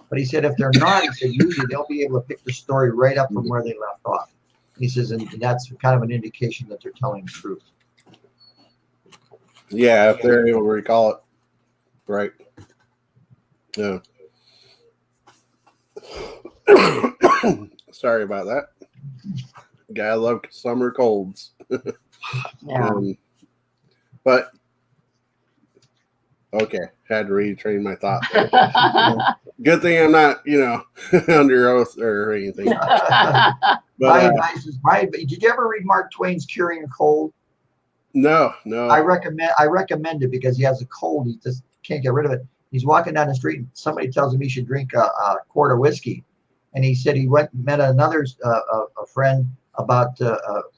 But he said, if they're not, he said, usually they'll be able to pick the story right up from where they left off. He says, and that's kind of an indication that they're telling the truth. Yeah, if they're able to recall it. Right. Yeah. Sorry about that. Gotta love summer colds. Yeah. But okay, had to retrain my thought there. Good thing I'm not, under oath or anything. My But advice is, did you ever read Mark Twain's Curing a Cold? no. I recommend it because he has a cold. He just can't get rid of it. He's walking down the street and somebody tells him he should drink a quart of whiskey. And he said he went and met another a friend about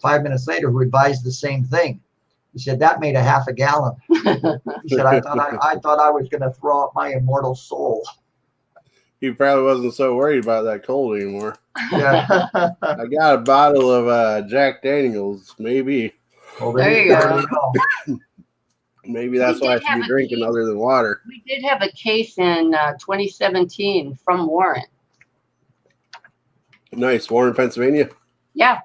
5 minutes later who advised the same thing. He said that made a half a gallon. He said, I thought I was going to throw up my immortal soul. He probably wasn't so worried about that cold anymore. Yeah. I got a bottle of Jack Daniels, maybe. Well, There you go. Maybe that's why I should be drinking other than water. We did have a case in 2017 from Warren. Nice. Warren, Pennsylvania? Yeah.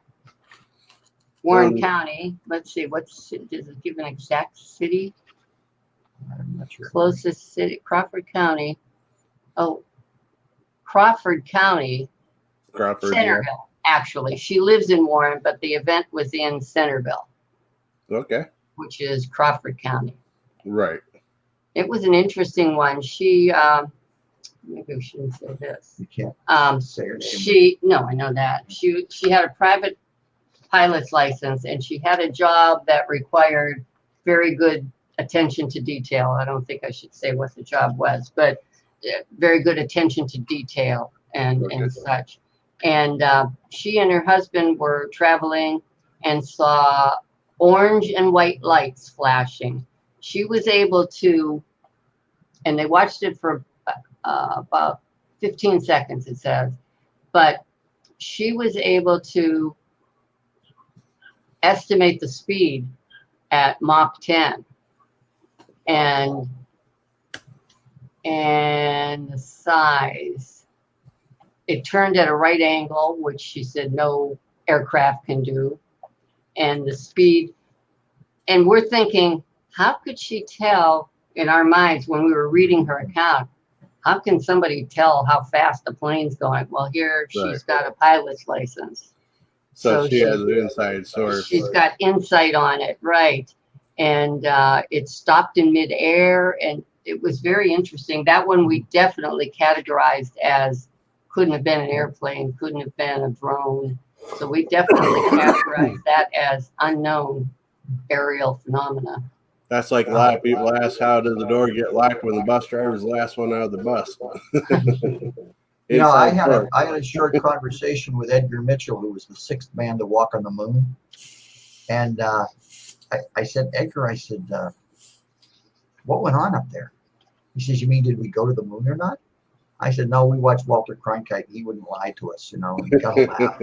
Warren County. Let's see. Does it give an exact city? I'm not sure. Closest city, Crawford County. Oh, Crawford County. Centerville, yeah. Actually. She lives in Warren, but the event was in Centerville. Okay. Which is Crawford County. Right. It was an interesting one. She, maybe we shouldn't say this. You can't say her name. I know that. She had a private pilot's license, and she had a job that required very good attention to detail. I don't think I should say what the job was, but very good attention to detail and such. And she and her husband were traveling and saw orange and white lights flashing. She was able to, and they watched it for about 15 seconds, it says, but she was able to estimate the speed at Mach 10 and the size. It turned at a right angle, which she said no aircraft can do, and the speed. And we're thinking, how could she tell in our minds when we were reading her account? How can somebody tell how fast the plane's going? Well, here she's got a pilot's license. So she has an inside source. She's got insight on it, right. And it stopped in midair, and it was very interesting. That one we definitely categorized as couldn't have been an airplane, couldn't have been a drone. So we definitely categorized that as unknown aerial phenomena. That's like a lot of people ask, how does the door get locked when the bus driver is the last one out of the bus? I had a short conversation with Edgar Mitchell, who was the 6th man to walk on the moon. And I said, Edgar, what went on up there? He says, you mean, did we go to the moon or not? I said, no, we watched Walter Cronkite. He wouldn't lie to us, and we got to laugh.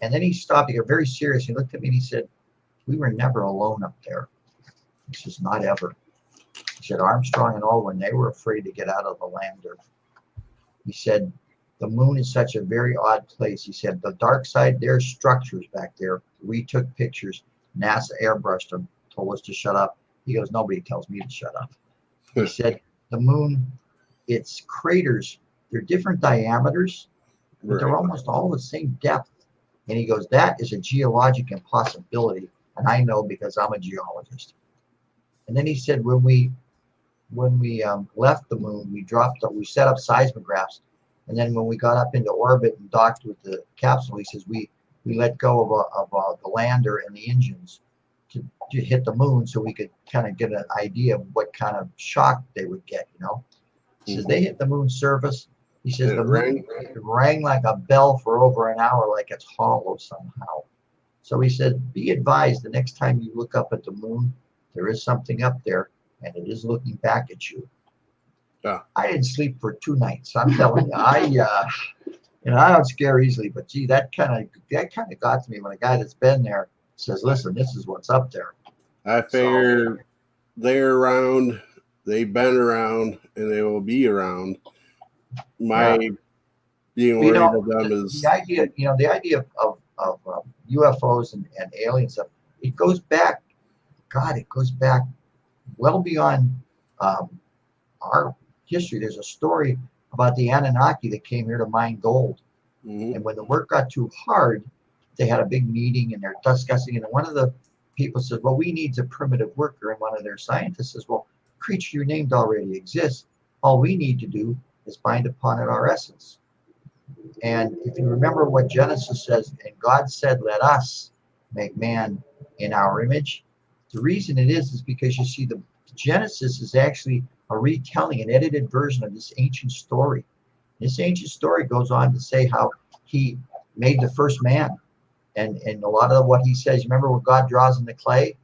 And then he stopped. He got very serious. He looked at me and he said, we were never alone up there. He says, not ever. He said, Armstrong and Aldrin, they were afraid to get out of the lander. He said, the moon is such a very odd place. He said, the dark side, there's structures back there. We took pictures. NASA airbrushed them, told us to shut up. He goes, nobody tells me to shut up. He said, the moon, its craters, they're different diameters, but they're almost all the same depth. And he goes, that is a geologic impossibility. And I know because I'm a geologist. And then he said, when we left the moon, we set up seismographs. And then when we got up into orbit and docked with the capsule, he says, we let go of the lander and the engines to hit the moon so we could kind of get an idea of what kind of shock they would get, He says, they hit the moon's surface. He says, the moon rang like a bell for over an hour, like it's hollow somehow. So he said, be advised, the next time you look up at the moon, there is something up there, and it is looking back at you. Yeah. I didn't sleep for 2 nights. I'm telling you, I don't scare easily, but gee, that kind of got to me when a guy that's been there says, listen, this is what's up there. I figure they're around, they've been around, and they will be around. Being worried of them is the idea of UFOs and alien stuff. It goes back well beyond our history. There's a story about the Anunnaki that came here to mine gold, And when the work got too hard, they had a big meeting and they're discussing. And one of the people said, well, we need a primitive worker. And one of their scientists says, well, creature you named already exists. All we need to do is bind upon it our essence. And if you remember what Genesis says, and God said, let us make man in our image. The reason it is because you see the Genesis is actually a retelling, an edited version of this ancient story. This ancient story goes on to say how he made the first man. And a lot of what he says, remember what God draws in the clay?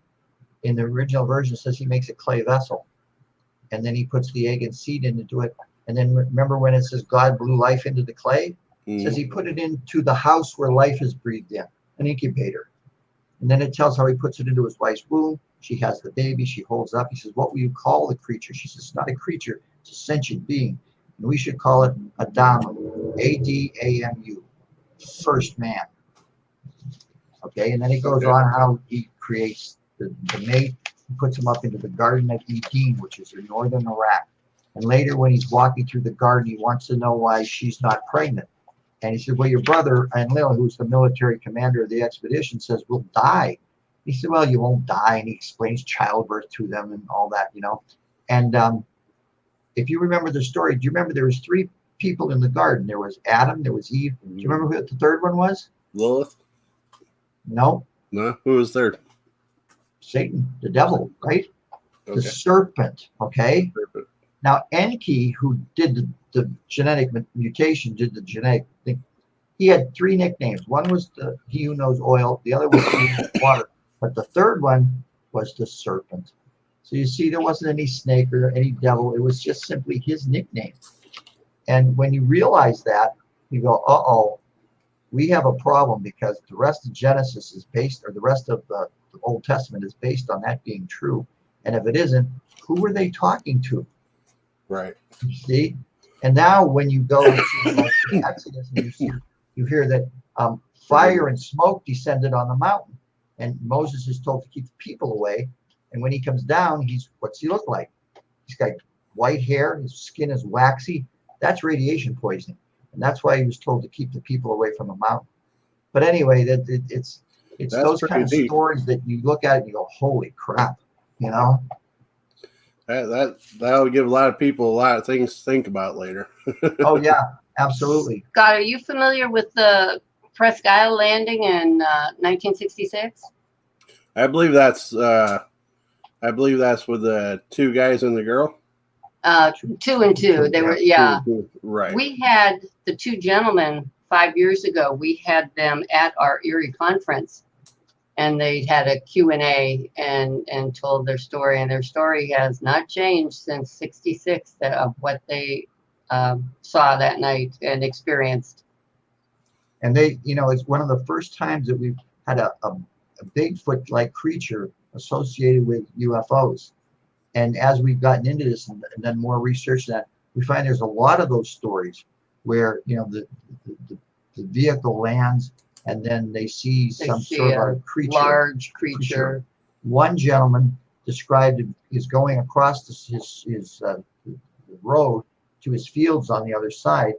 In the original version, it says he makes a clay vessel. And then he puts the egg and seed into it. And then remember when it says God blew life into the clay? It says he put it into the house where life is breathed in, an incubator. And then it tells how he puts it into his wife's womb. She has the baby. She holds up. He says, what will you call the creature? She says, it's not a creature. It's a sentient being. And we should call it Adamu, A-D-A-M-U, first man. Okay, and then he goes on how he creates the mate. He puts him up into the Garden of Eden, which is in northern Iraq. And later when he's walking through the garden, he wants to know why she's not pregnant. And he said, well, your brother, Enlil, who's the military commander of the expedition, says, we'll die. He said, well, you won't die. And he explains childbirth to them and all that, And if you remember the story, do you remember there was 3 people in the garden? There was Adam, there was Eve. Do you remember who the third one was? Lilith? No. No? Who was third? Satan, the devil, right? Okay. The serpent, okay? Serpent. Now, Enki, who did the genetic mutation, did the genetic thing, he had 3 nicknames. One was he who knows oil. The other was he who knows water. But the third one was the serpent. So you see, there wasn't any snake or any devil. It was just simply his nickname. And when you realize that, you go, uh-oh, we have a problem because the rest of Genesis is based, or the rest of the Old Testament is based on that being true. And if it isn't, who were they talking to? Right. You see? And now when you go to the Exodus and you hear that fire and smoke descended on the mountain, and Moses is told to keep the people away. And when he comes down, what's he look like? He's got white hair, his skin is waxy. That's radiation poisoning. And that's why he was told to keep the people away from the mountain. But anyway, it's those kind of stories that you look at it and you go, holy crap, That'll give a lot of people a lot of things to think about later. Oh yeah, absolutely. Scott, are you familiar with the Presque Isle landing in 1966? I believe that's with the 2 guys and the girl. 2 and 2. They were, yeah. 2 and 2. Right. We had the 2 gentlemen 5 years ago. We had them at our Erie conference, and they had a Q&A and told their story. And their story has not changed since 66 of what they saw that night and experienced. And they, it's one of the first times that we've had a Bigfoot-like creature associated with UFOs. And as we've gotten into this and done more research that, we find there's a lot of those stories where, the vehicle lands and then they see some sort of a creature. Large creature. One gentleman described is going across his road to his fields on the other side.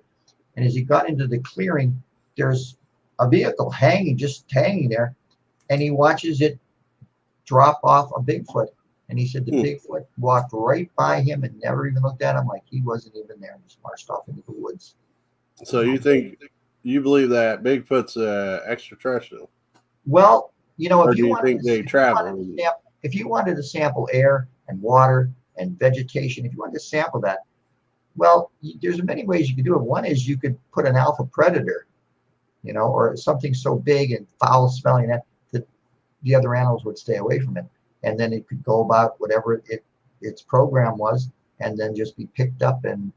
And as he got into the clearing, there's a vehicle just hanging there. And he watches it drop off a Bigfoot. And he said the Bigfoot walked right by him and never even looked at him, like he wasn't even there, and just marched off into the woods. So you believe that Bigfoot's extraterrestrial? Well, or do you think they travel? If you wanted to sample air and water and vegetation, if you wanted to sample that, well, there's many ways you could do it. One is you could put an alpha predator, or something so big and foul smelling that the other animals would stay away from it. And then it could go about whatever its program was, and then just be picked up and,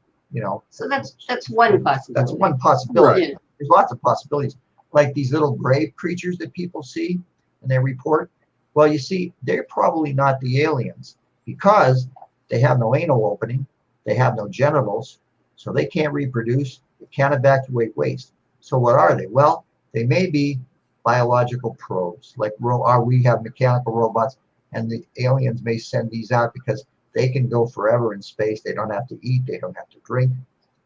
So that's one possibility. That's one possibility. Right. There's lots of possibilities. Like these little grave creatures that people see and they report. Well, you see, they're probably not the aliens because they have no anal opening. They have no genitals, so they can't reproduce. They can't evacuate waste. So what are they? Well, they may be biological probes, like we have mechanical robots, and the aliens may send these out because they can go forever in space. They don't have to eat. They don't have to drink.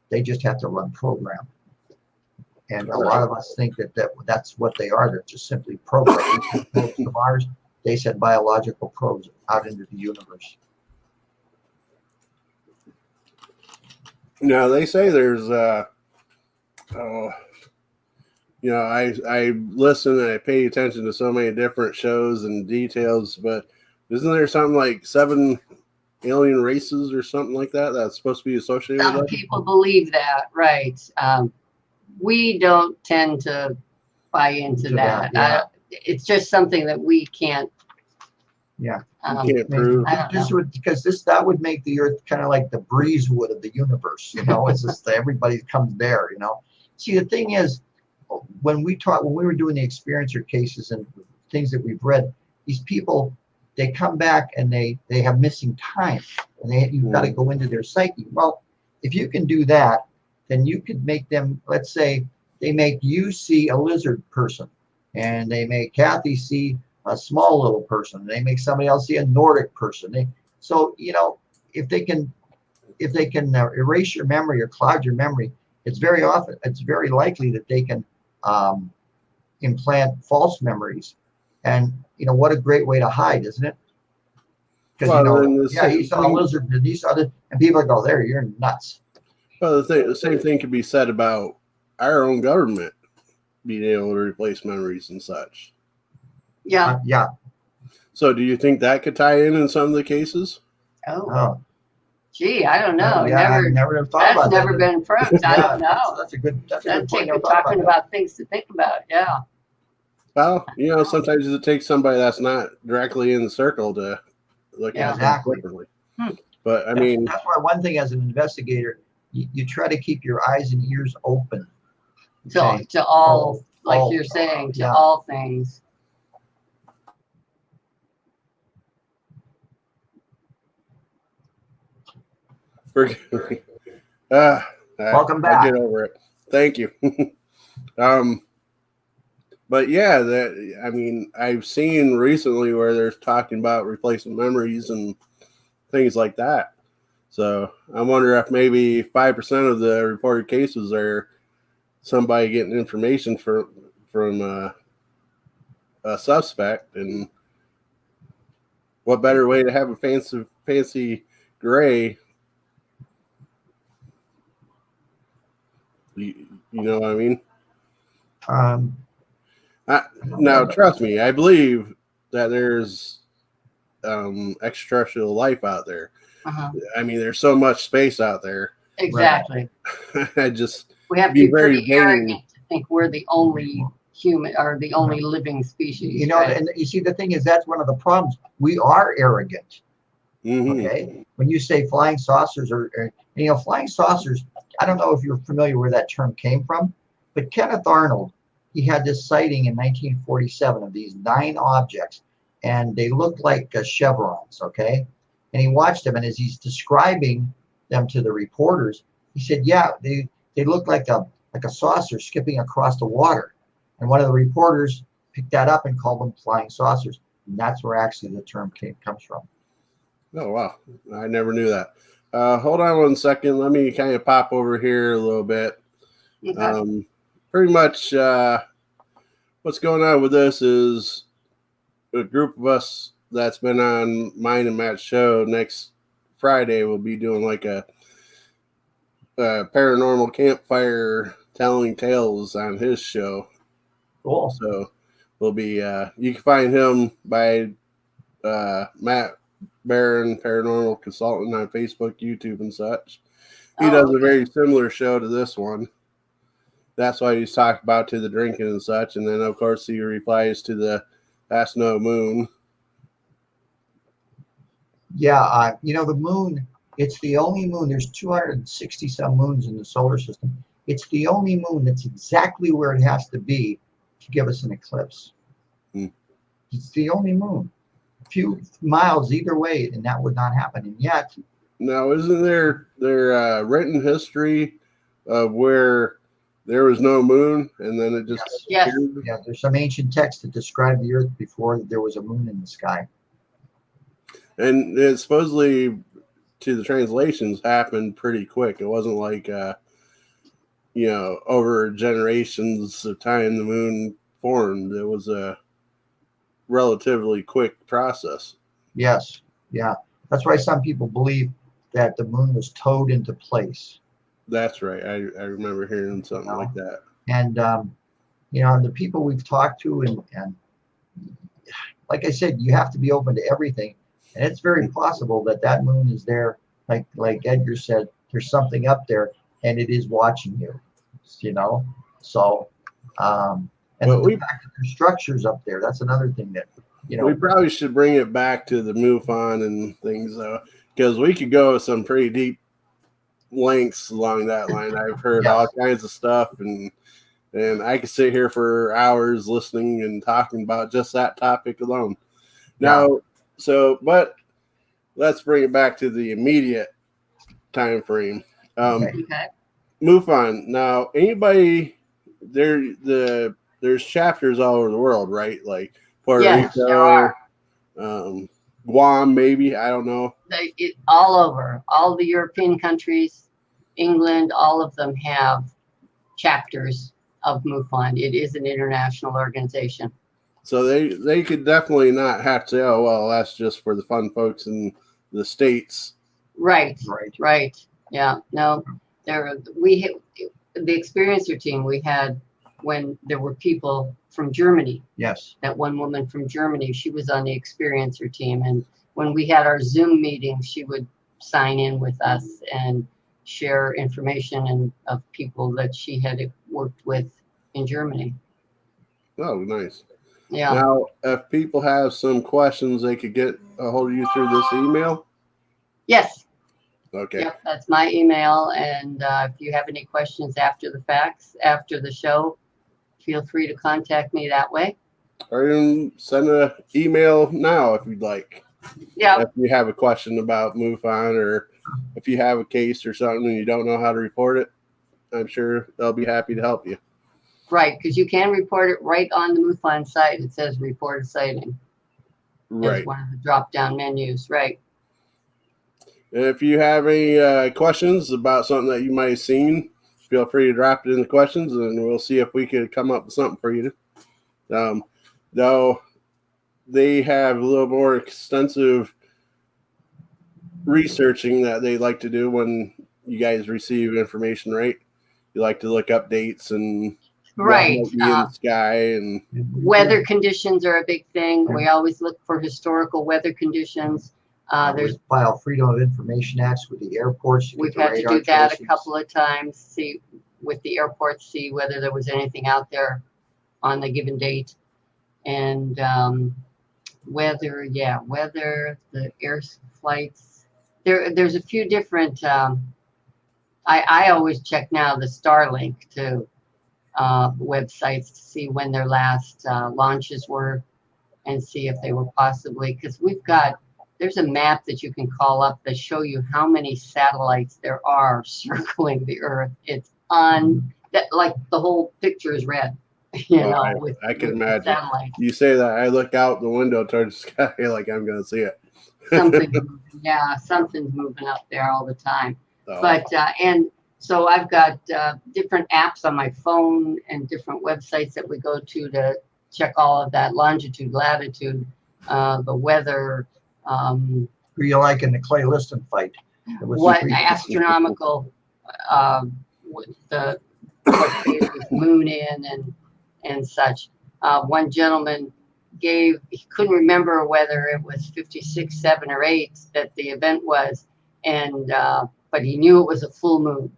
They just have to run program. And a lot of us think that's what they are. They're just simply probes. Like we sent probes to Mars. They sent biological probes out into the universe. Now they say there's I listen and I pay attention to so many different shows and details, but isn't there something like 7 alien races or something like that that's supposed to be associated with Some that? people believe that, right? We don't tend to buy into that. Yeah. It's just something that we can't. Yeah, you can't prove. Because that would make the Earth kind of like the breezewood of the universe. It's just everybody comes there. See, the thing is, when we were doing the experiencer cases and things that we've read, these people, they come back and they have missing time, and you've got to go into their psyche. Well, if you can do that, then you could make them. Let's say they make you see a lizard person, and they make Kathy see a small little person. They make somebody else see a Nordic person. So if they can erase your memory or cloud your memory, it's very likely that they can implant false memories. And what a great way to hide, isn't it? Because he saw a lizard and he saw it, and people go, "There, you're nuts." Well, the same thing could be said about our own government being able to replace memories and such. Yeah. Yeah. So do you think that could tie in some of the cases? Oh. Gee, I don't know. I never thought about that. That's never been approached. I don't know. That's a good That's point. talking about things to think about. Yeah. Well, sometimes it takes somebody that's not directly in the circle to look at things differently. But I mean, that's why one thing as an investigator, you try to keep your eyes and ears open to all, like you're saying, to all things. Welcome back. I'll get over it. Thank you. But yeah, I've seen recently where they're talking about replacing memories and things like that. So I wonder if maybe 5% of the reported cases are somebody getting information from a suspect, and what better way to have a fancy gray? You know what I mean? Now, trust me, I believe that there's extraterrestrial life out there. I mean, there's so much space out there. Exactly. We have to be very arrogant to think we're the only human or the only living species. And you see, the thing is, that's one of the problems. We are arrogant. Mm-hmm. Okay. When you say flying saucers flying saucers, I don't know if you're familiar where that term came from, but Kenneth Arnold, he had this sighting in 1947 of these 9 objects, and they looked like chevrons. Okay. And he watched them, and as he's describing them to the reporters, he said, "Yeah, they look like a saucer skipping across the water." And one of the reporters picked that up and called them flying saucers, and that's where actually the term comes from. Oh wow, I never knew that. Hold on one second. Let me kind of pop over here a little bit. Okay. Pretty much, what's going on with this is a group of us that's been on mine and Matt's show. Next Friday, we'll be doing like a paranormal campfire telling tales on his show. Cool. So we'll be you can find him by Matt Barron, paranormal consultant, on Facebook, YouTube, and such. He does a very similar show to this one. That's why he's talked about to the drinking and such. And then of course he replies to the That's No Moon. Yeah, the moon, it's the only moon. There's 260 some moons in the solar system. It's the only moon that's exactly where it has to be to give us an eclipse. It's the only moon. A few miles either way, and that would not happen. And yet, now isn't there written history of where there was no moon and then it just appeared? Yeah, there's some ancient texts that describe the Earth before there was a moon in the sky. And it supposedly, to the translations, happened pretty quick. It wasn't like over generations of time the moon formed. It was a relatively quick process. Yes. Yeah. That's why some people believe that the moon was towed into place. That's right. I remember hearing something like that. And, the people we've talked to, and like I said, you have to be open to everything. And it's very possible that moon is there. Like Edgar said, there's something up there and it is watching you, So, and the fact that there's structures up there, that's another thing that, we probably should bring it back to the MUFON and things, though, because we could go some pretty deep lengths along that line. I've heard all kinds of stuff, and I could sit here for hours listening and talking about just that topic alone. Now, but let's bring it back to the immediate time frame. MUFON. Now, anybody there's chapters all over the world, right? Like Puerto Rico, there are. Guam, maybe, I don't know. All over, all the European countries, England, all of them have chapters of MUFON. It is an international organization. So they could definitely not have to say, oh, well, that's just for the fun folks in the States. Right. Yeah, no, the experiencer team we had when there were people from Germany. Yes. That one woman from Germany, she was on the experiencer team. And when we had our Zoom meetings, she would sign in with us and share information of people that she had worked with in Germany. Oh, nice. Yeah. Now, if people have some questions, they could get a hold of you through this email? Yes. Okay. Yep, that's my email. And if you have any questions after the show, feel free to contact me that way. Or even send an email now if you'd like. Yeah. If you have a question about MUFON, or if you have a case or something and you don't know how to report it, I'm sure they'll be happy to help you. Right, because you can report it right on the MUFON site. It says report a sighting. Right. It's one of the drop-down menus, right. And if you have any questions about something that you might have seen, feel free to drop it in the questions, and we'll see if we could come up with something for you. Though they have a little more extensive researching that they like to do when you guys receive information, right? You like to look up dates and right in the sky, and weather conditions are a big thing. We always look for historical weather conditions. There's file Freedom of Information Acts with the airports. We've had to do that a couple of times. See with the airports, see whether there was anything out there on the given date, and weather, the air flights. There's a few different. I always check now the Starlink too. Websites to see when their last launches were, and see if they were possibly, because there's a map that you can call up that show you how many satellites there are circling the Earth. It's on that, like the whole picture is red. I can imagine. You say that, I look out the window towards the sky like I'm going to see it. Something's moving up there all the time. Oh. But and so I've got different apps on my phone and different websites that we go to check all of that longitude, latitude, the weather. Who you like in the Clay Liston fight? What astronomical, what phase was moon in and such. One gentleman he couldn't remember whether it was 56, 7, or 8 that the event was, and but he knew it was a full moon.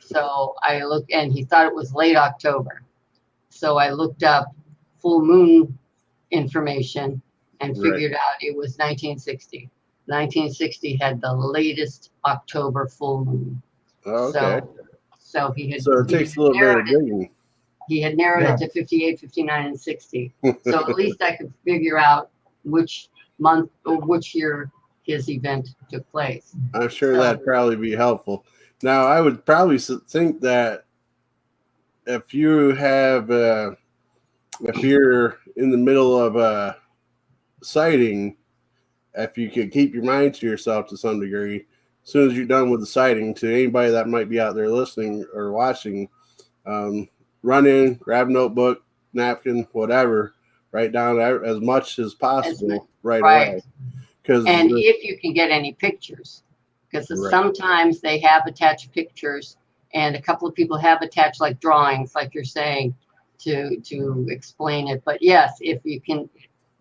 So I looked, and he thought it was late October. So I looked up full moon information and figured out it was 1960. 1960 had the latest October full moon. Okay. So he had. So it takes a little bit of digging. He had narrowed it to 58, 59, and 60. So at least I could figure out which month or which year his event took place. I'm sure that'd probably be helpful. Now, I would probably think that if you have, if you're in the middle of a sighting, if you could keep your mind to yourself to some degree, soon as you're done with the sighting, to anybody that might be out there listening or watching, run in, grab a notebook, napkin, whatever, write down as much as possible right away. And if you can get any pictures, because sometimes they have attached pictures, and a couple of people have attached like drawings, like you're saying, to explain it. But yes, if you can,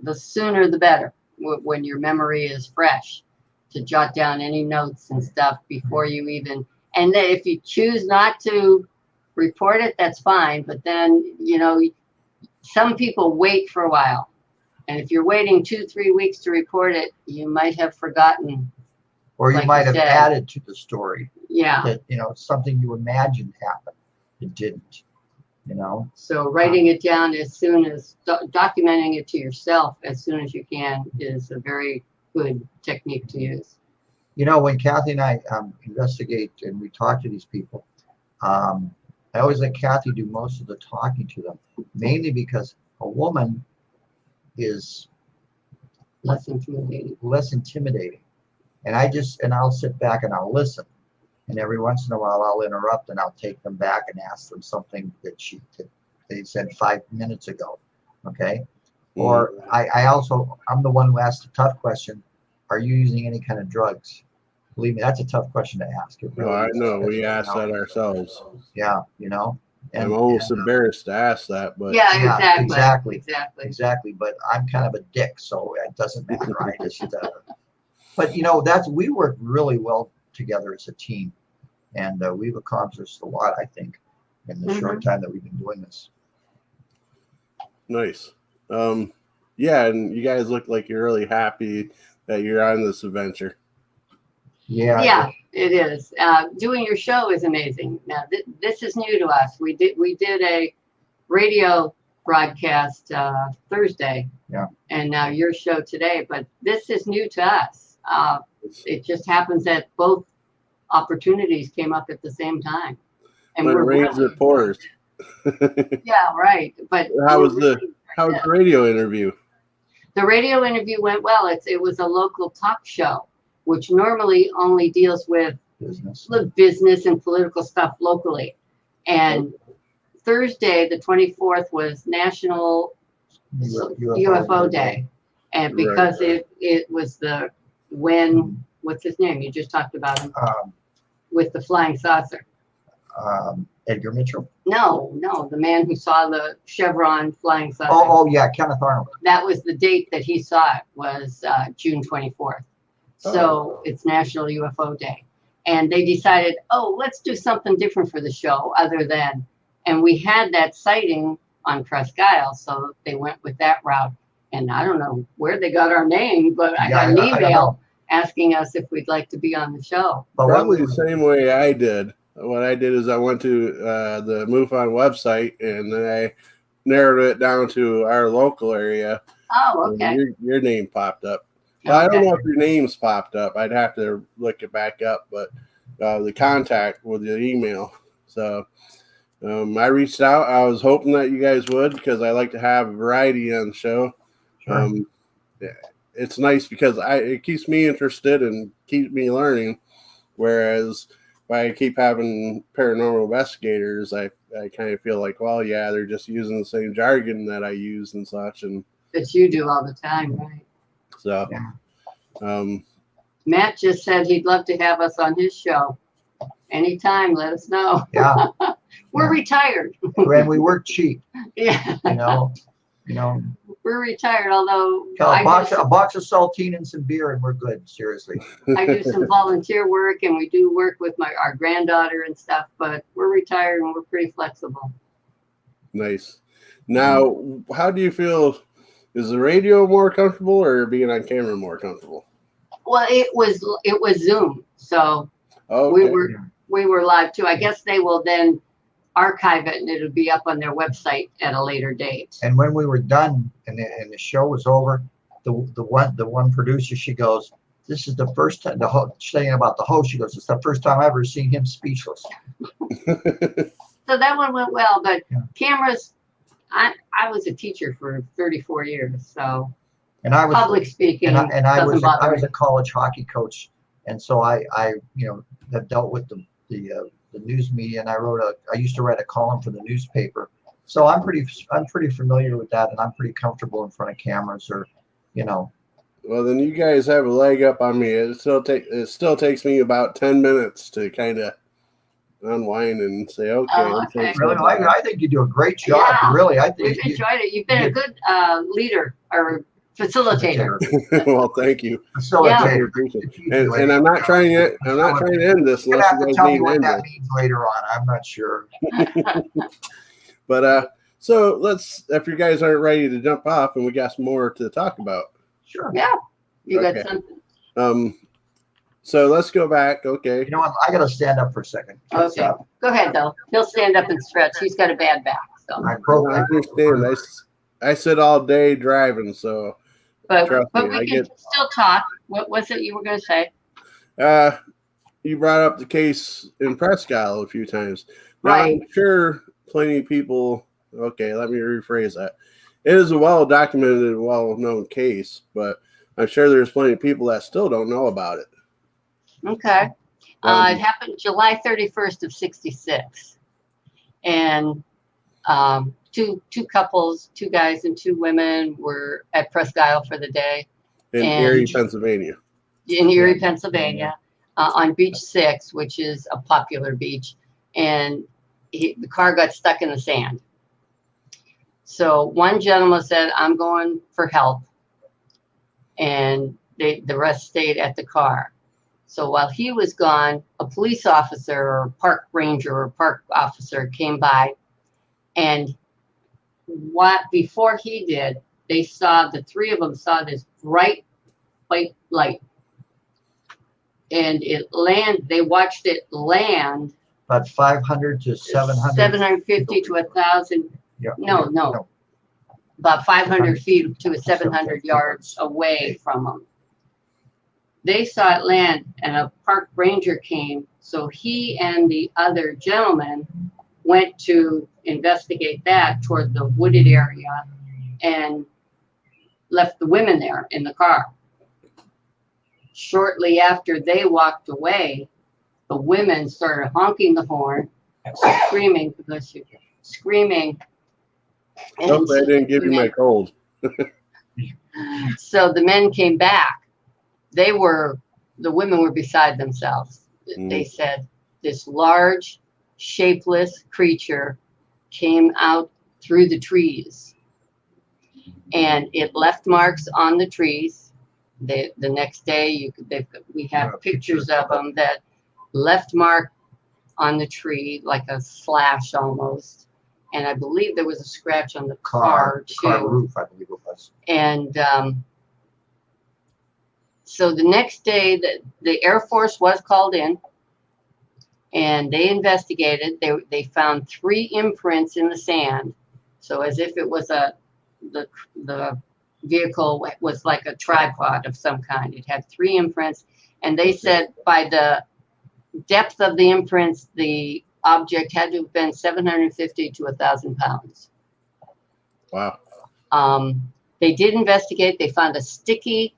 the sooner the better, when your memory is fresh, to jot down any notes and stuff before you even, and then if you choose not to report it, that's fine. But then, you know, some people wait for a while. And if you're waiting 2-3 weeks to report it, you might have forgotten. Or you might have added to the story. Yeah. That, you know, something you imagined happened. It didn't, you know. So writing it down as soon as, documenting it to yourself as soon as you can is a very good technique to use. You know, when Kathy and I investigate and we talk to these people, I always let Kathy do most of the talking to them, mainly because a woman is less intimidating. And I'll sit back and I'll listen. And every once in a while I'll interrupt and I'll take them back and ask them something that they said 5 minutes ago. Okay. Or I'm the one who asked the tough question, are you using any kind of drugs? Believe me, that's a tough question to ask. It really I know, we asked that ourselves. Yeah, you know. And, I'm almost embarrassed to ask that, but exactly. But I'm kind of a dick, so it doesn't matter. But you know, we work really well together as a team, and we've accomplished a lot, I think, in the short time that we've been doing this. Nice. Yeah, and you guys look like you're really happy that you're on this adventure. Yeah, it is. Doing your show is amazing. Now, this is new to us. We did a radio broadcast Thursday, and now your show today. But this is new to us. It just happens that both opportunities came up at the same time, and we're rains and pours. Yeah, right. But how was the radio interview? The radio interview went well. It was a local talk show, which normally only deals with business and political stuff locally. And Thursday, the 24th, was National UFO Day. And because it was what's his name? You just talked about him. With the flying saucer. Edgar Mitchell? No, the man who saw the Chevron flying saucer. Oh, yeah, Kenneth Arnold. That was the date that he saw it, was June 24th. So it's National UFO Day. And they decided, let's do something different for the show and we had that sighting on Presque Isle, so they went with that route. And I don't know where they got our name, but I got an email asking us if we'd like to be on the show. Probably the same way I did. What I did is I went to the MUFON website, and then I narrowed it down to our local area. Oh, okay. Your name popped up. Well, I don't know if your name's popped up. I'd have to look it back up, but the contact with the email. So I reached out. I was hoping that you guys would, because I like to have a variety on the show. Sure. It's nice because it keeps me interested and keeps me learning. Whereas if I keep having paranormal investigators, I kind of feel like, well, yeah, they're just using the same jargon that I use and such. And that you do all the time, right? So, Matt just said he'd love to have us on his show. Anytime, let us know. Yeah. We're retired. And we work cheap. Yeah. You know. We're retired, although a box of saltine and some beer and we're good, seriously. I do some volunteer work and we do work with our granddaughter and stuff, but we're retired and we're pretty flexible. Nice. Now, how do you feel? Is the radio more comfortable or being on camera more comfortable? Well, it was Zoom, so we were live too. I guess they will then archive it and it'll be up on their website at a later date. And when we were done and the show was over, the one producer, she goes, "This is the first time." Saying about the host, she goes, "It's the first time I've ever seen him speechless." So that one went well, but cameras. I was a teacher for 34 years, so and I was public speaking. And I was a college hockey coach And so I have dealt with the news media, and I used to write a column for the newspaper. So I'm pretty familiar with that, and I'm pretty comfortable in front of cameras, or, Well, then you guys have a leg up on me. It still takes me about 10 minutes to kind of unwind and say, okay. Oh, okay. Really, I think you do a great job. Yeah. Really, I think We've enjoyed it. You've been a good leader or facilitator. Well, thank you. Facilitator. And I'm not trying to end this You're unless gonna have you to guys tell need me what to that end means later on. I'm not sure. But so if you guys aren't ready to jump off, and we got some more to talk about. Sure. Yeah. You got Okay. something. So let's go back. Okay. You know what? I got to stand up for a second. Okay. Go ahead, though. He'll stand up and stretch. He's got a bad back. So. I broke. I understand. I sit all day driving, so But trust me, we can still talk. What was it you were going to say? You brought up the case in Presque Isle a few times. Now, Right. I'm sure plenty of people. Okay, let me rephrase that. It is a well-documented, well-known case, but I'm sure there's plenty of people that still don't know about it. Okay. It happened July 31st of 66. And two couples, 2 guys and 2 women were at Presque Isle for the day. In Erie, Pennsylvania. In Erie, Pennsylvania, on Beach 6, which is a popular beach. And the car got stuck in the sand. So one gentleman said, I'm going for help. And the rest stayed at the car. So while he was gone, a police officer or park ranger or park officer came by. And before he did, the 3 of them saw this bright white light. And they watched it land. About 500 to 700. 750 to 1,000. Yeah. No. About 500 feet to 700 yards away from them. They saw it land, and a park ranger came. So he and the other gentleman went to investigate that toward the wooded area and left the women there in the car. Shortly after they walked away, the women started honking the horn, screaming. Hopefully I didn't give you my cold. So the men came back. The women were beside themselves. They said this large, shapeless creature came out through the trees, and it left marks on the trees. The next day, we have pictures of them that left mark on the tree, like a slash almost. And I believe there was a scratch on the car too. Car roof, I believe it was. And so the next day, the Air Force was called in, and they investigated. They found 3 imprints in the sand. So as if it was the vehicle was like a tripod of some kind. It had 3 imprints, and they said by the depth of the imprints, the object had to have been 750 to 1,000 pounds. Wow. They did investigate. They found a sticky,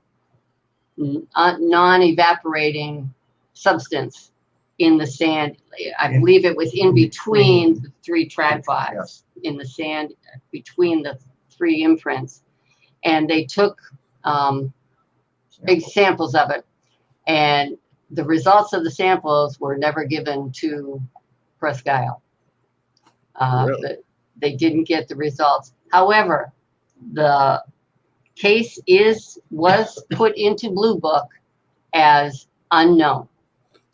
non-evaporating substance in the sand. I believe it was in between the 3 tripods, in the sand between the 3 imprints. And they took big samples of it. And the results of the samples were never given to Presque Isle. Really? They didn't get the results. However, the case was put into Blue Book as unknown.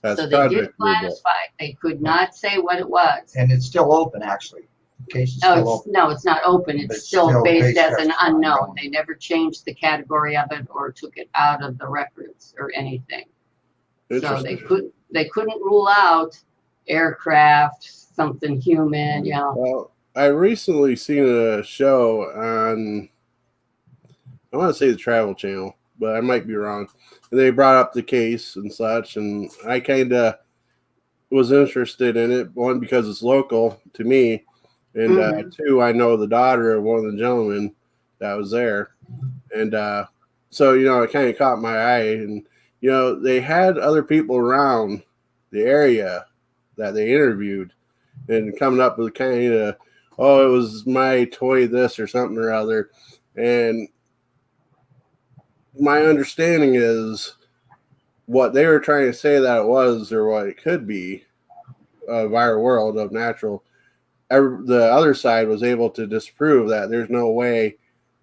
That's so they did classify it. They could not say what it was. And it's still open, actually. The case is still open. No, it's not open. It's still based as an unknown. They never changed the category of it or took it out of the records or anything. So they couldn't rule out aircraft, something human, Well, I recently seen a show on, I want to say the Travel Channel, but I might be wrong. And they brought up the case and such, and I kind of was interested in it. 1, because it's local to me, and 2, I know the daughter of one of the gentlemen that was there, and so it kind of caught my eye. And you know, they had other people around the area that they interviewed and coming up with kind of, oh, it was my toy this or something or other. And my understanding is what they were trying to say that it was or what it could be of our world of natural. The other side was able to disprove that there's no way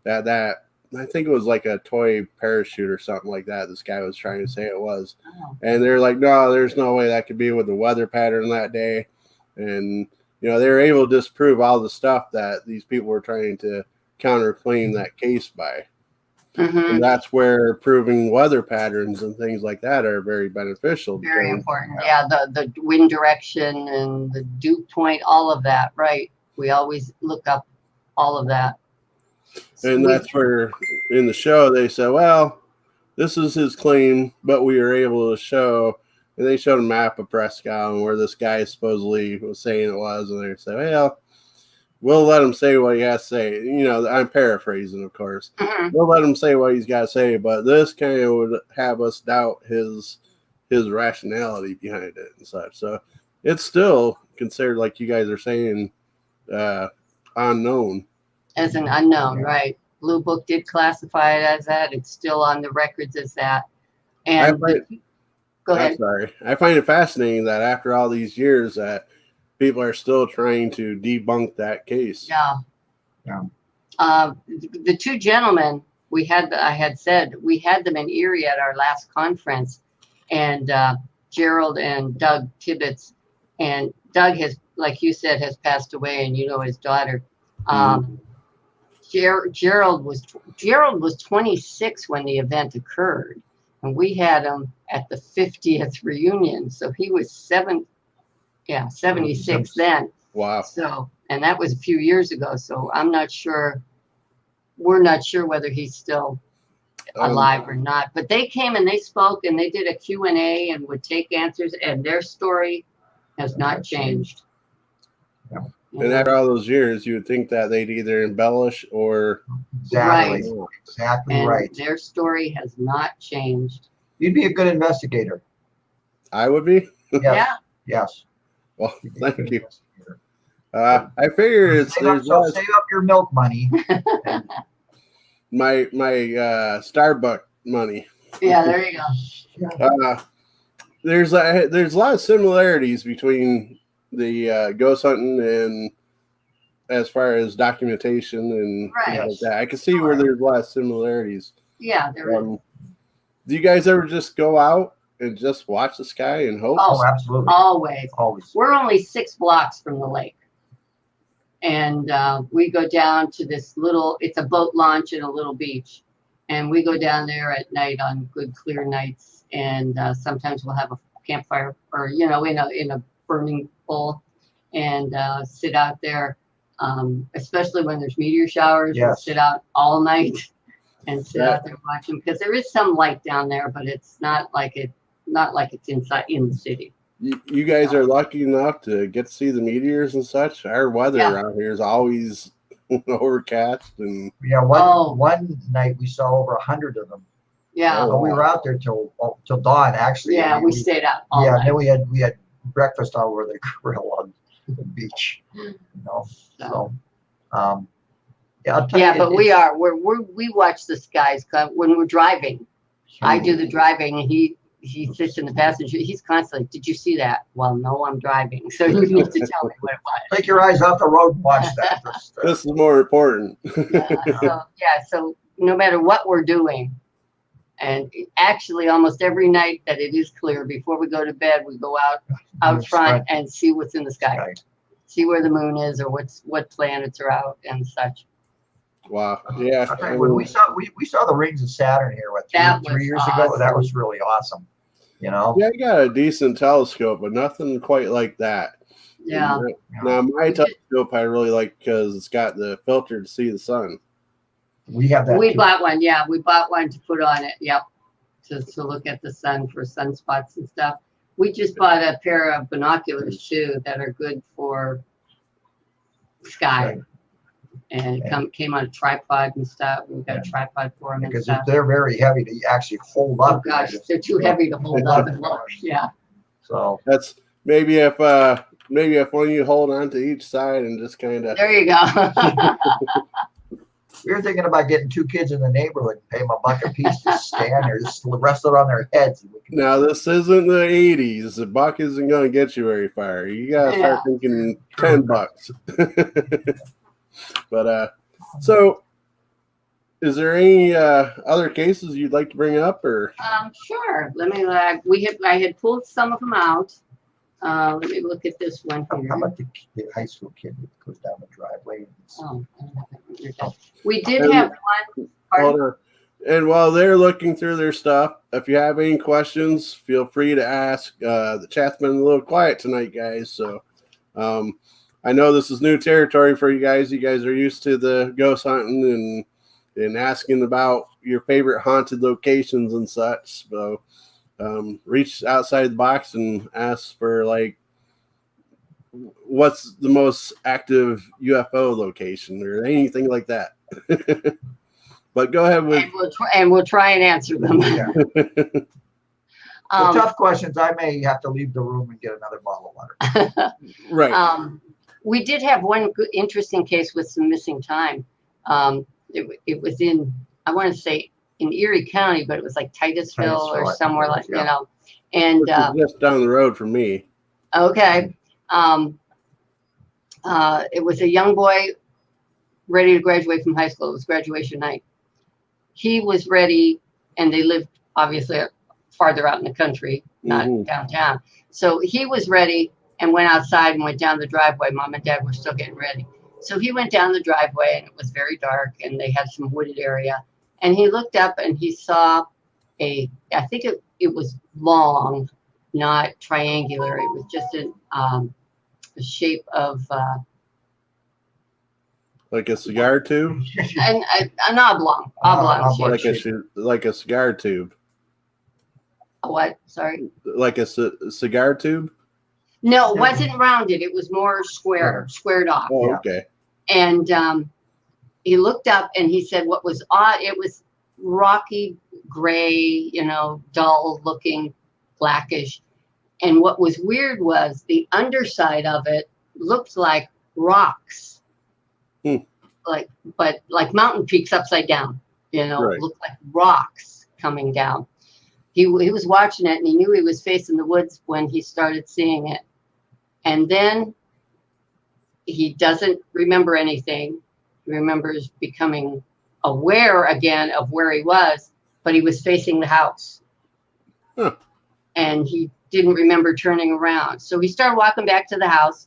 that I think it was like a toy parachute or something like that. This guy was trying to say it was. Oh. And they're like, no, there's no way that could be with the weather pattern that day. And, you know, they were able to disprove all the stuff that these people were trying to counterclaim that case by. Mm-hmm. And that's where proving weather patterns and things like that are very beneficial. Very important. Yeah, the wind direction and the dew point, all of that, right? We always look up all of that. And that's where in the show they said, well, this is his claim, but we were able to show, and they showed a map of Presque Isle and where this guy supposedly was saying it was, and they said, well, we'll let him say what he has to say. You know, I'm paraphrasing, of course. Mm-hmm. We'll let him say what he's got to say, but this kind of would have us doubt his rationality behind it and such. So it's still considered, like you guys are saying, unknown. As an unknown, right? Blue Book did classify it as that. It's still on the records as that. And go ahead. I'm sorry. I find it fascinating that after all these years that people are still trying to debunk that case. Yeah. The two gentlemen I had said we had them in Erie at our last conference, and Gerald and Doug Tibbetts, and Doug has, like you said, has passed away, and you know his daughter. Gerald was 26 when the event occurred, and we had him at the 50th reunion, so he was 76 then. Wow. So, and that was a few years ago, so I'm not sure. We're not sure whether he's still alive or not. But they came and they spoke and they did a Q&A and would take answers, and their story has not changed. Yeah. And after all those years, you would think that they'd either embellish or... Exactly. Right. Exactly and right. Their story has not changed. You'd be a good investigator. I would be? Yes. Yeah. Yes. Well, thank you. I figure it's... Save up your milk money. my Starbucks money. Yeah, there you go. There's a lot of similarities between the ghost hunting and as far as documentation and things like that. I can see where there's a lot of similarities. Yeah, there is. Do you guys ever just go out and just watch the sky and hope? Oh, absolutely. Always. We're only 6 blocks from the lake. And we go down to this it's a boat launch in a little beach. And we go down there at night on good clear nights. And sometimes we'll have a campfire or, you know, in a burning bowl and sit out there, especially when there's meteor showers. Yes. We'll sit out all night and sit out there watching, because there is some light down there, but it's not like it's inside in the city. You guys are lucky enough to get to see the meteors and such. Our weather around here is always overcast and one night we saw over 100 of them. Yeah. But we were out there till dawn actually. Yeah, we stayed out all night. And then we had breakfast all over the grill on the beach. You know. So I'll tell you, but we watch the skies when we're driving. I do the driving, and he sits in the passenger. He's constantly, did you see that? Well, no, I'm driving. So you need to tell me what it was. Take your eyes off the road and watch that. This is more important. So no matter what we're doing, and actually almost every night that it is clear, before we go to bed, we go out front and see what's in the sky. See where the moon is or what planets are out and such. Wow. Yeah. When we saw the rings of Saturn here, 3 years ago, that was really awesome. You know? Yeah, I got a decent telescope, but nothing quite like that. Yeah. Now my telescope I really like because it's got the filter to see the sun. We have that. We bought one. Yeah, we bought one to put on it. Yep. To look at the sun for sunspots and stuff. We just bought a pair of binoculars too that are good for sky. and it came on a tripod and stuff. We got a tripod for them and Because stuff. they're very heavy to actually hold up. Oh gosh, they're too heavy to hold up and look. Yeah. So that's maybe if one of you hold on to each side and just kind of. There you go. we were thinking about getting 2 kids in the neighborhood and pay them $1 a piece to stand there, just rest it on their heads. Now this isn't the 80s. The buck isn't going to get you very far. You got to start thinking $10. But so is there any other cases you'd like to bring up, or? Sure. Let me. I had pulled some of them out. Let me look at this one here. How about the high school kid that goes down the driveway? We did have one. Hold on. And while they're looking through their stuff, if you have any questions, feel free to ask. The chat's been a little quiet tonight, guys. So I know this is new territory for you guys. You guys are used to the ghost hunting and asking about your favorite haunted locations and such. So reach outside the box and ask for, like, what's the most active UFO location or anything like that. But go ahead with. And we'll try and answer them. Yeah. The tough questions, I may have to leave the room and get another bottle of water. Right. We did have one interesting case with some missing time. It was in, I want to say, in Erie County, but it was like Titusville or somewhere like, you know. And just down the road from me. Okay. It was a young boy ready to graduate from high school. It was graduation night. He was ready, and they lived obviously farther out in the country, not downtown. So he was ready and went outside and went down the driveway. Mom and Dad were still getting ready. So he went down the driveway, and it was very dark, and they had some wooded area. And he looked up and he saw I think it was long, not triangular. It was just a shape of like a cigar tube, an oblong shape. like a cigar tube. A what? Sorry. Like a cigar tube. No, it wasn't rounded. It was more squared off. Oh, okay. And he looked up and he said, what was odd, it was rocky gray, you know, dull looking, blackish. And what was weird was the underside of it looked like rocks. But like mountain peaks upside down, you know, looked like rocks coming down. He was watching it and he knew he was facing the woods when he started seeing it. And then he doesn't remember anything. He remembers becoming aware again of where he was, but he was facing the house. And he didn't remember turning around. So he started walking back to the house.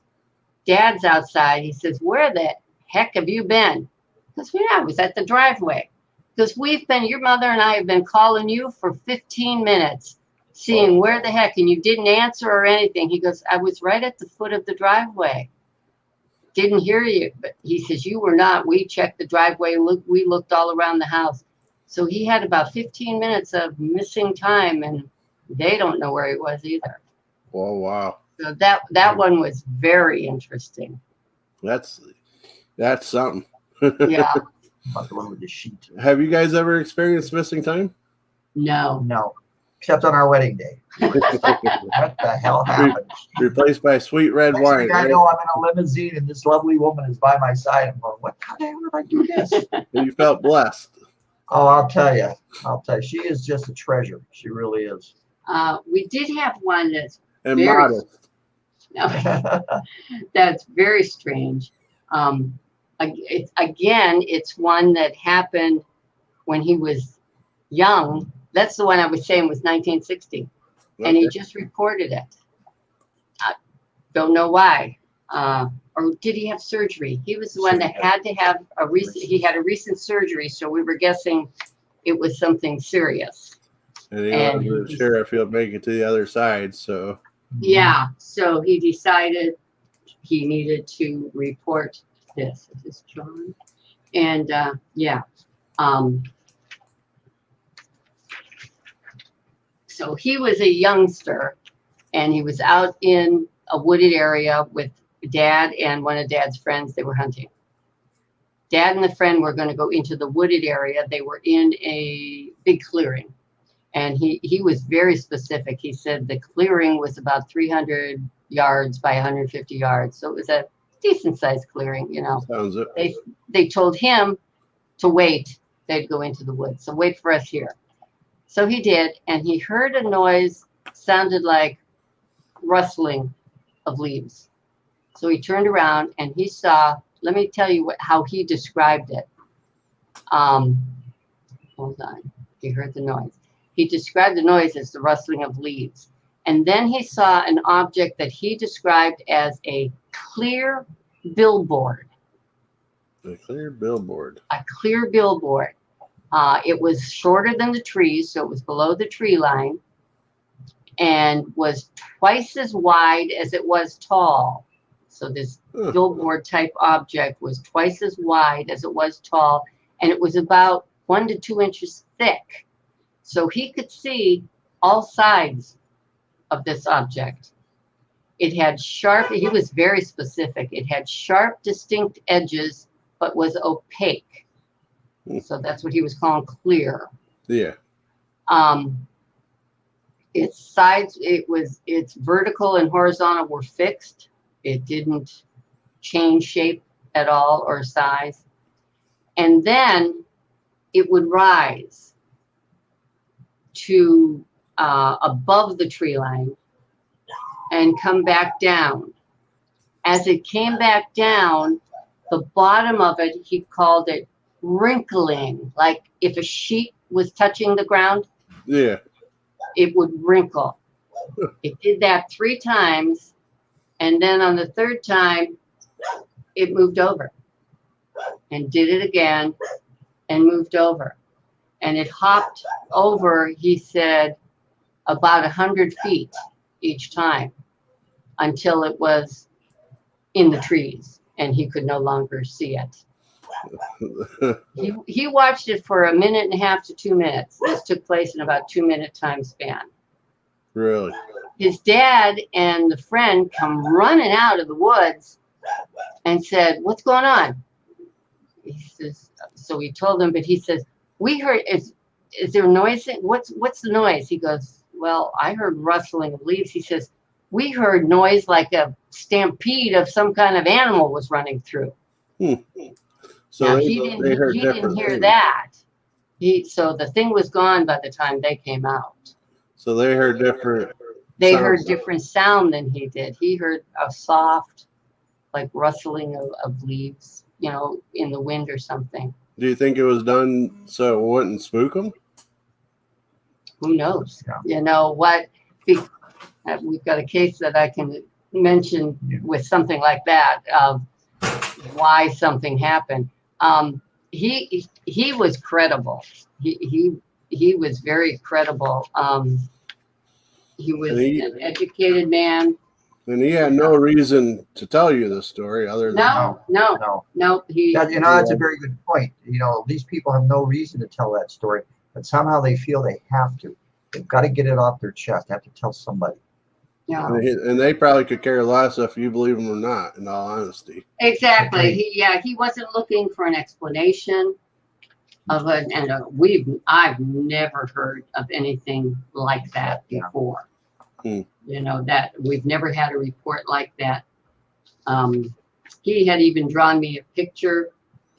Dad's outside. He says, where the heck have you been? Because I was at the driveway. Because your mother and I have been calling you for 15 minutes, seeing where the heck, and you didn't answer or anything. He goes, I was right at the foot of the driveway. Didn't hear you. But he says, you were not. We checked the driveway. We looked all around the house. So he had about 15 minutes of missing time, and they don't know where he was either. Oh, wow. So that one was very interesting. That's something. Yeah. About the one with the sheet. Have you guys ever experienced missing time? No. Except on our wedding day. What the hell happened? Replaced by sweet red wine. I know I'm in a limousine and this lovely woman is by my side. I'm going, what? How the hell did I do this? You felt blessed. Oh, I'll tell you. She is just a treasure. She really is. We did have one that's modest. That's very strange. It's one that happened when he was young. That's the one I was saying was 1960. Okay. And he just reported it. I don't know why. Or did he have surgery? He was the one that had to have he had a recent surgery, so we were guessing it was something serious. And he wasn't sure if he'll make it to the other side, so. Yeah, so he decided he needed to report this. Is this John? And so he was a youngster, and he was out in a wooded area with Dad and one of Dad's friends. They were hunting. Dad and the friend were going to go into the wooded area. They were in a big clearing. And he was very specific. He said the clearing was about 300 yards by 150 yards. So it was a decent sized clearing, you know. Sounds it. They told him to wait. They'd go into the woods. So wait for us here. So he did. And he heard a noise, sounded like rustling of leaves. So he turned around and he saw, let me tell you how he described it. Hold on. He heard the noise. He described the noise as the rustling of leaves. And then he saw an object that he described as a clear billboard. A clear billboard. A clear billboard. It was shorter than the trees, so it was below the tree line, and was twice as wide as it was tall. So this billboard type object was twice as wide as it was tall, and it was about 1 to 2 inches thick. So he could see all sides of this object. It had sharp, he was very specific. It had sharp, distinct edges, but was opaque. So that's what he was calling clear. Yeah. Its sides, its vertical and horizontal were fixed. It didn't change shape at all or size. And then it would rise to above the tree line and come back down. As it came back down, the bottom of it, he called it wrinkling, like if a sheet was touching the ground. Yeah. It would wrinkle. It did that 3 times, and then on the 3rd time, it moved over and did it again and moved over. And it hopped over, he said, about 100 feet each time until it was in the trees and he could no longer see it. He watched it for 1.5 to 2 minutes. This took place in about 2-minute time span. Really? His dad and the friend come running out of the woods and said, "What's going on?" He says, so he told them, but he says, "We heard, is there noise? What's the noise?" He goes, "Well, I heard rustling of leaves." He says, "We heard noise like a stampede of some kind of animal was running through." So now, they he didn't hear things. that. So the thing was gone by the time they came out. So they heard different. They sounds. heard different sound than he did. He heard a soft, like rustling of leaves, you know, in the wind or something. Do you think it was done so it wouldn't spook them? Who knows? You know what? We've got a case that I can mention with something like that of why something happened. He was credible. He was very credible. He was an educated man. And he had no reason to tell you this story other than No. That's a very good point. You know, these people have no reason to tell that story, but somehow they feel they have to. They've got to get it off their chest. They have to tell somebody. Yeah. And they probably could care less if you believe them or not, in all honesty. Exactly. He wasn't looking for an explanation of it, and I've never heard of anything like that before. You know, that we've never had a report like that. He had even drawn me a picture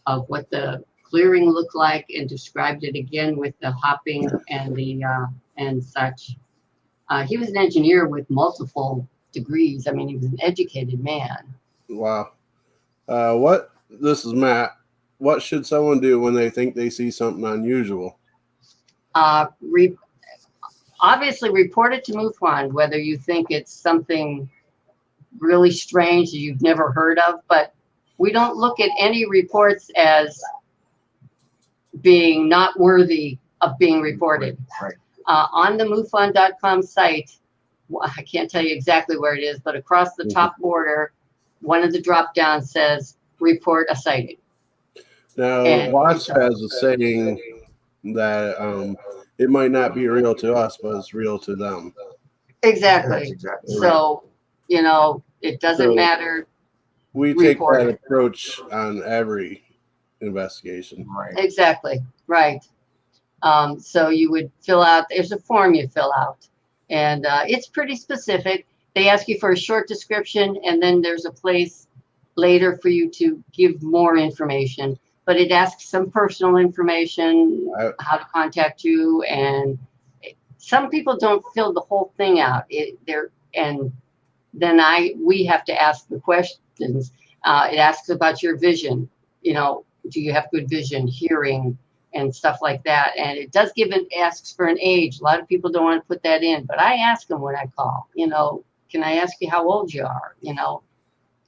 of what the clearing looked like and described it again with the hopping and the and such. He was an engineer with multiple degrees. I mean, he was an educated man. Wow. This is Matt. What should someone do when they think they see something unusual? Obviously, report it to MUFON, whether you think it's something really strange that you've never heard of. But we don't look at any reports as being not worthy of being reported. Right. On the MUFON.com site, I can't tell you exactly where it is, but across the top border, one of the drop downs says, "Report a sighting." Now, Watts has a saying that it might not be real to us, but it's real to them. Exactly. That's exactly right. So, you know, it doesn't matter. We take that approach on every investigation. Right. Exactly. Right. So you would fill out, there's a form you fill out, and it's pretty specific. They ask you for a short description, and then there's a place later for you to give more information. But it asks some personal information, how to contact you, and some people don't fill the whole thing out. And then we have to ask the questions. It asks about your vision. You know, do you have good vision, hearing, and stuff like that? And it does asks for an age. A lot of people don't want to put that in, but I ask them when I call. You know, can I ask you how old you are? You know,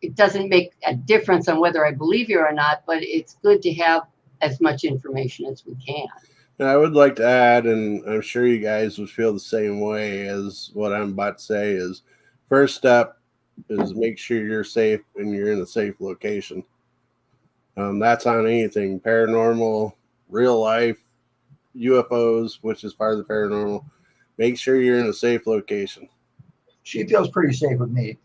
it doesn't make a difference on whether I believe you or not, but it's good to have as much information as we can. And I would like to add, and I'm sure you guys would feel the same way as what I'm about to say, is first step is make sure you're safe and you're in a safe location. That's on anything, paranormal, real life, UFOs, which is part of the paranormal. Make sure you're in a safe location. She feels pretty safe with me.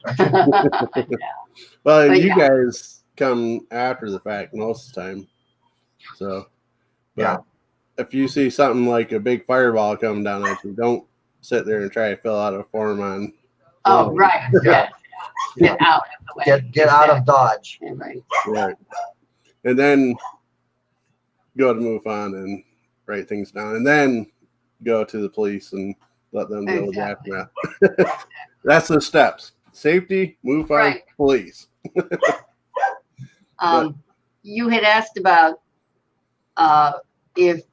Well, but you guys come after the fact most of the time. So, but if you see something like a big fireball coming down at you, don't sit there and try to fill out a form on. Oh, right. Yeah. Get out of the way. Get out of Dodge. Right. Right. And then go to MUFON and write things down, and then go to the police and let them deal with the aftermath. That's the steps: safety, MUFON, police. You had asked about if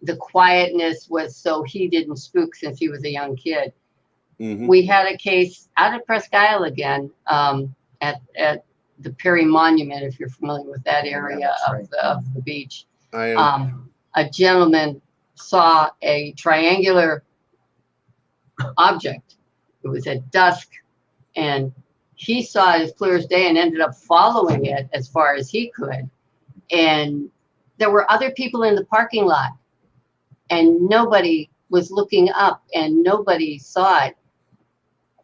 the quietness was so he didn't spook since he was a young kid. Mm-hmm. We had a case out at Presque Isle again, at the Perry Monument, if you're familiar with that area of the beach. I am. A gentleman saw a triangular object. It was at dusk, and he saw it as clear as day and ended up following it as far as he could. And there were other people in the parking lot, and nobody was looking up, and nobody saw it.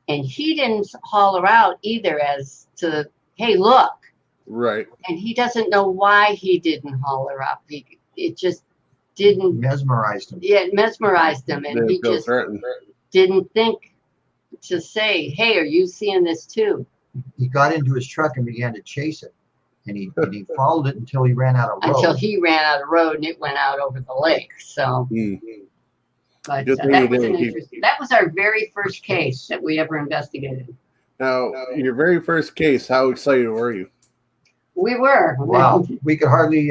And he didn't holler out either as to, hey, look. Right. And he doesn't know why he didn't holler up. It just didn't. Mesmerized him. Yeah, it mesmerized him. And he just didn't think to say, hey, are you seeing this too? He got into his truck and began to chase it. And he followed it until he ran out of road. Until he ran out of road, and it went out over the lake. So. But that was our very first case that we ever investigated. Now, your very first case, how excited were you? We were. Wow, we could hardly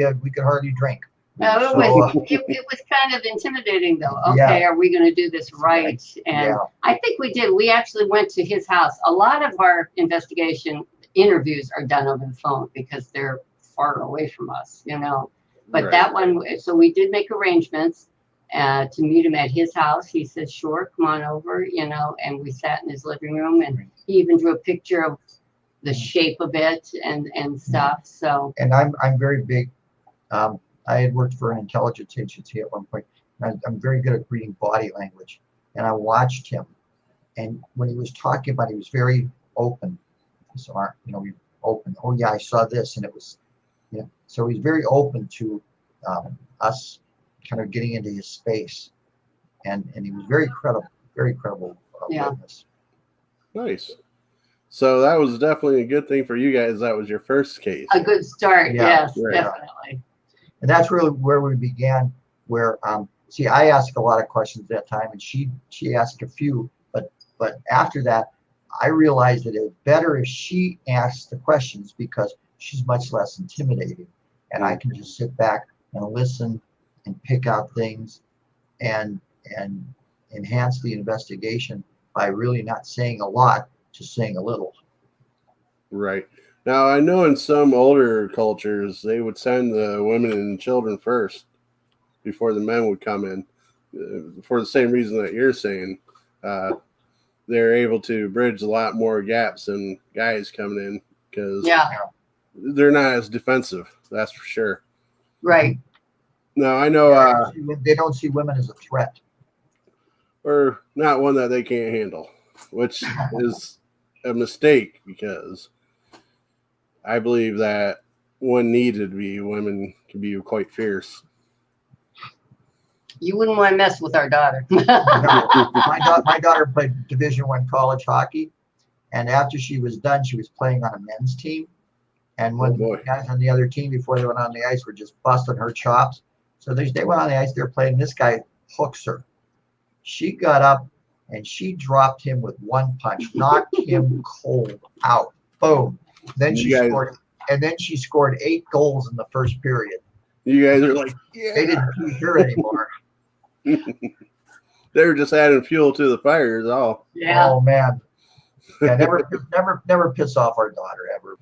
drink. No, it was kind of intimidating, though. Okay, are we going to do this right? And I think we did. We actually went to his house. A lot of our investigation interviews are done over the phone because they're far away from us, you know. But that one, so we did make arrangements to meet him at his house. He said, sure, come on over, you know, and we sat in his living room, and he even drew a picture of the shape of it and stuff. So. And I'm very big. I had worked for an intelligence agency at one point. I'm very good at reading body language, and I watched him. And when he was talking about it, he was very open. So, you know, open. Oh yeah, I saw this, and it was, you know. So he's very open to us kind of getting into his space, and he was very credible witness. Nice. So that was definitely a good thing for you guys. That was your first case. A good start, yes, definitely. And that's really where we began. Where see, I asked a lot of questions at that time, and she asked a few, but after that, I realized that it was better if she asked the questions because she's much less intimidating, and I can just sit back and listen and pick out things and enhance the investigation by really not saying a lot, just saying a little. Right. Now, I know in some older cultures, they would send the women and children first before the men would come in for the same reason that you're saying. They're able to bridge a lot more gaps than guys coming in because they're not as defensive. That's for sure. Right. No, I know. They don't see women as a threat. Or not one that they can't handle, which is a mistake because I believe that when needed be, women can be quite fierce. You wouldn't want to mess with our daughter. No. My daughter played Division I college hockey, and after she was done, she was playing on a men's team. And when the guys on the other team before they went on the ice were just busting her chops, so they went on the ice. They're playing. This guy hooks her. She got up and she dropped him with one punch, knocked him cold out. Boom. Then she scored, and then she scored 8 goals in the first period. You guys are like, yeah. They didn't choose her anymore. They were just adding fuel to the fire, is all. Yeah. Oh man. Yeah, never piss off our daughter ever.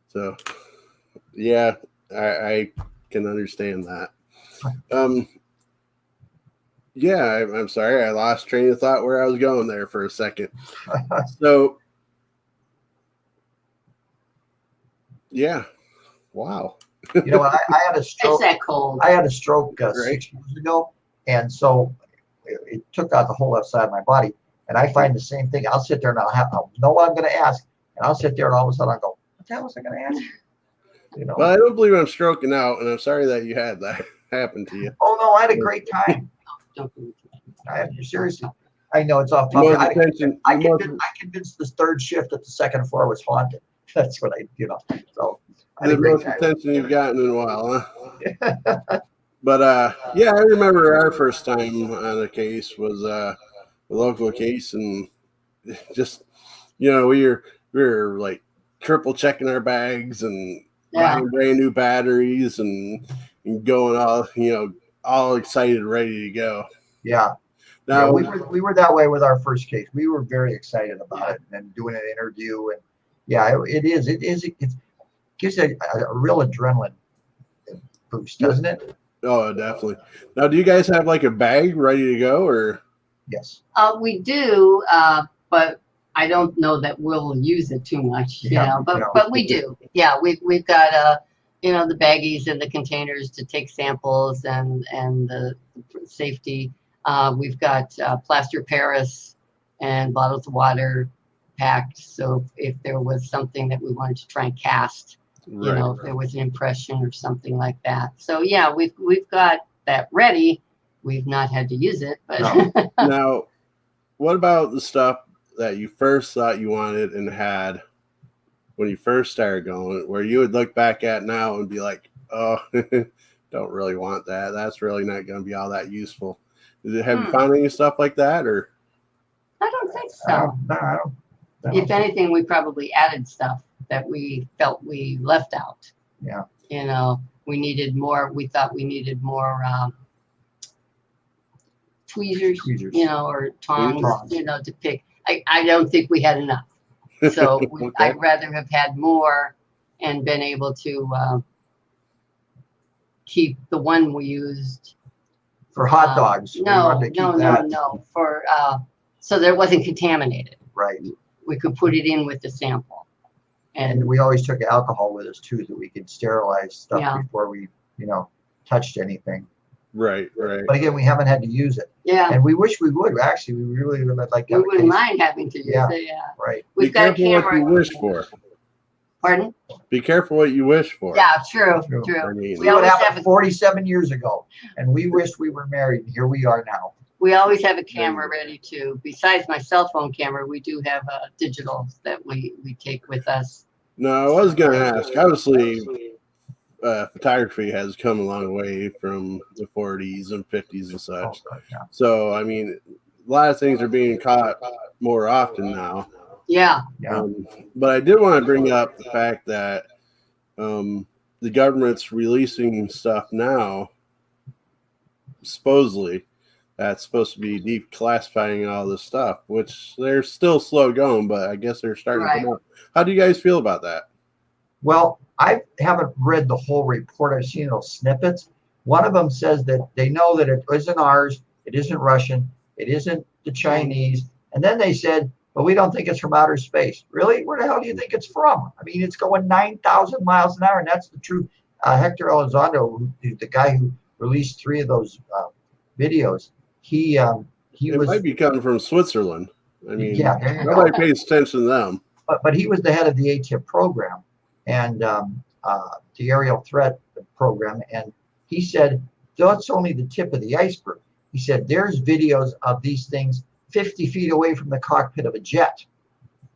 So, yeah, I can understand that. Yeah, I'm sorry, I lost train of thought where I was going there for a second. So, yeah, wow. You know, I had a stroke. It's that cold. I had a stroke 6 years ago, and so it took out the whole left side of my body. And I find the same thing. I'll sit there and I'll know what I'm going to ask, and I'll sit there and all of a sudden I'll go, "What the hell was I going to ask?" You know. Well, I don't believe I'm stroking out, and I'm sorry that you had that happen to you. Oh no, I had a great time. Seriously, I know it's off topic. I convinced this third shift that the second floor was haunted. That's what So the most attention you've gotten in a while, huh? But yeah, I remember our first time on a case was a local case, and just we were like triple checking our bags and buying brand new batteries and going all excited, ready to go. Yeah. Now we were that way with our first case. We were very excited about it and doing an interview, and it gives a real adrenaline boost, doesn't it? Oh, definitely. Now, do you guys have like a bag ready to go, or? Yes. We do, but I don't know that we'll use it too much, but we do. Yeah, we've got the baggies and the containers to take samples and the safety. We've got plaster Paris and bottles of water packed. So if there was something that we wanted to try and cast, if there was an impression or something like that. So yeah, we've got that ready. We've not had to use it, but no. Now, what about the stuff that you first thought you wanted and had when you first started going, where you would look back at now and be like, oh, don't really want that. That's really not going to be all that useful. Have you found any stuff like that, or? I don't think so. No, I don't. If anything, we probably added stuff that we felt we left out. Yeah. We needed more. We thought we needed more tweezers, or tongs, to pick. I don't think we had enough. So I'd rather have had more and been able to keep the one we used. For hot dogs. No. For so that it wasn't contaminated. Right. We could put it in with the sample. And we always took alcohol with us too, that we could sterilize stuff before we, touched anything. Right. But again, we haven't had to use it. Yeah. And we wish we would. Actually, we really would like. We wouldn't mind having to use it. Yeah. Right. We've got a camera. What you wish for. Pardon? Be careful what you wish for. Yeah, true. I mean, we would have 47 years ago, and we wished we were married. And here we are now. We always have a camera ready to. Besides my cell phone camera, we do have digital that we take with us. No, I was going to ask. Obviously, photography has come a long way from the 40s and 50s and such. So, I mean, a lot of things are being caught more often now. Yeah. But I did want to bring up the fact that the government's releasing stuff now, supposedly, that's supposed to be declassifying all this stuff, which they're still slow going, but I guess they're starting to come up. How do you guys feel about that? Well, I haven't read the whole report. I've seen those snippets. One of them says that they know that it isn't ours, it isn't Russian, it isn't the Chinese. And then they said, but we don't think it's from outer space. Really? Where the hell do you think it's from? I mean, it's going 9,000 miles an hour, and that's the truth. Hector Elizondo, the guy who released 3 of those videos, he might be coming from Switzerland. I mean, yeah, nobody pays attention to them. But he was the head of the ATIP program, and the aerial threat program, and he said that's only the tip of the iceberg. He said there's videos of these things 50 feet away from the cockpit of a jet.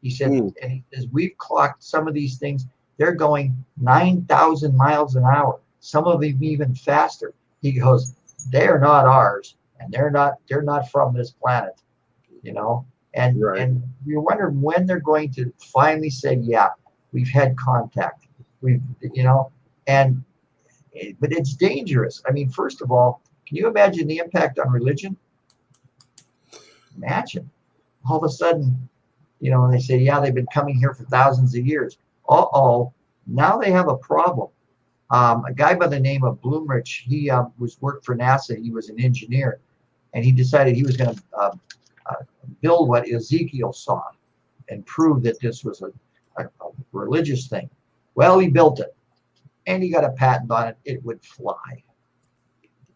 He said, and he says, we've clocked some of these things. They're going 9,000 miles an hour. Some of them even faster. He goes, they're not ours, and they're not from this planet, you know. And and we wonder when they're going to finally say, yeah, we've had contact. We've, you know, but it's dangerous. I mean, first of all, can you imagine the impact on religion? Imagine all of a sudden, you know, and they say, yeah, they've been coming here for thousands of years. Now they have a problem. A guy by the name of Bloomrich, he worked for NASA. He was an engineer, and he decided he was going to build what Ezekiel saw and prove that this was a religious thing. Well, he built it, and he got a patent on it. It would fly.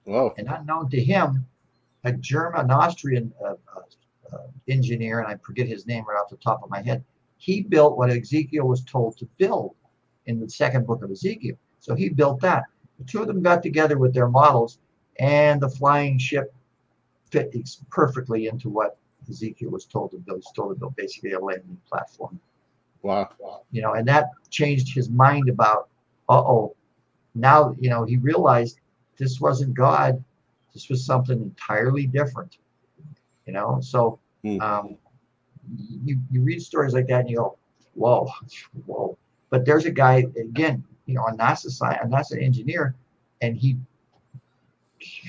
Whoa. And unknown to him, an Austrian engineer, and I forget his name right off the top of my head, he built what Ezekiel was told to build in the second book of Ezekiel. So he built that. The two of them got together with their models, and the flying ship fit perfectly into what Ezekiel was told to build. He was told to build basically a landing platform. Wow. You know, and that changed his mind about, now, you know, he realized this wasn't God. This was something entirely different. You know, so you read stories like that and you go, whoa. But there's a guy, again, you know, a NASA engineer, and he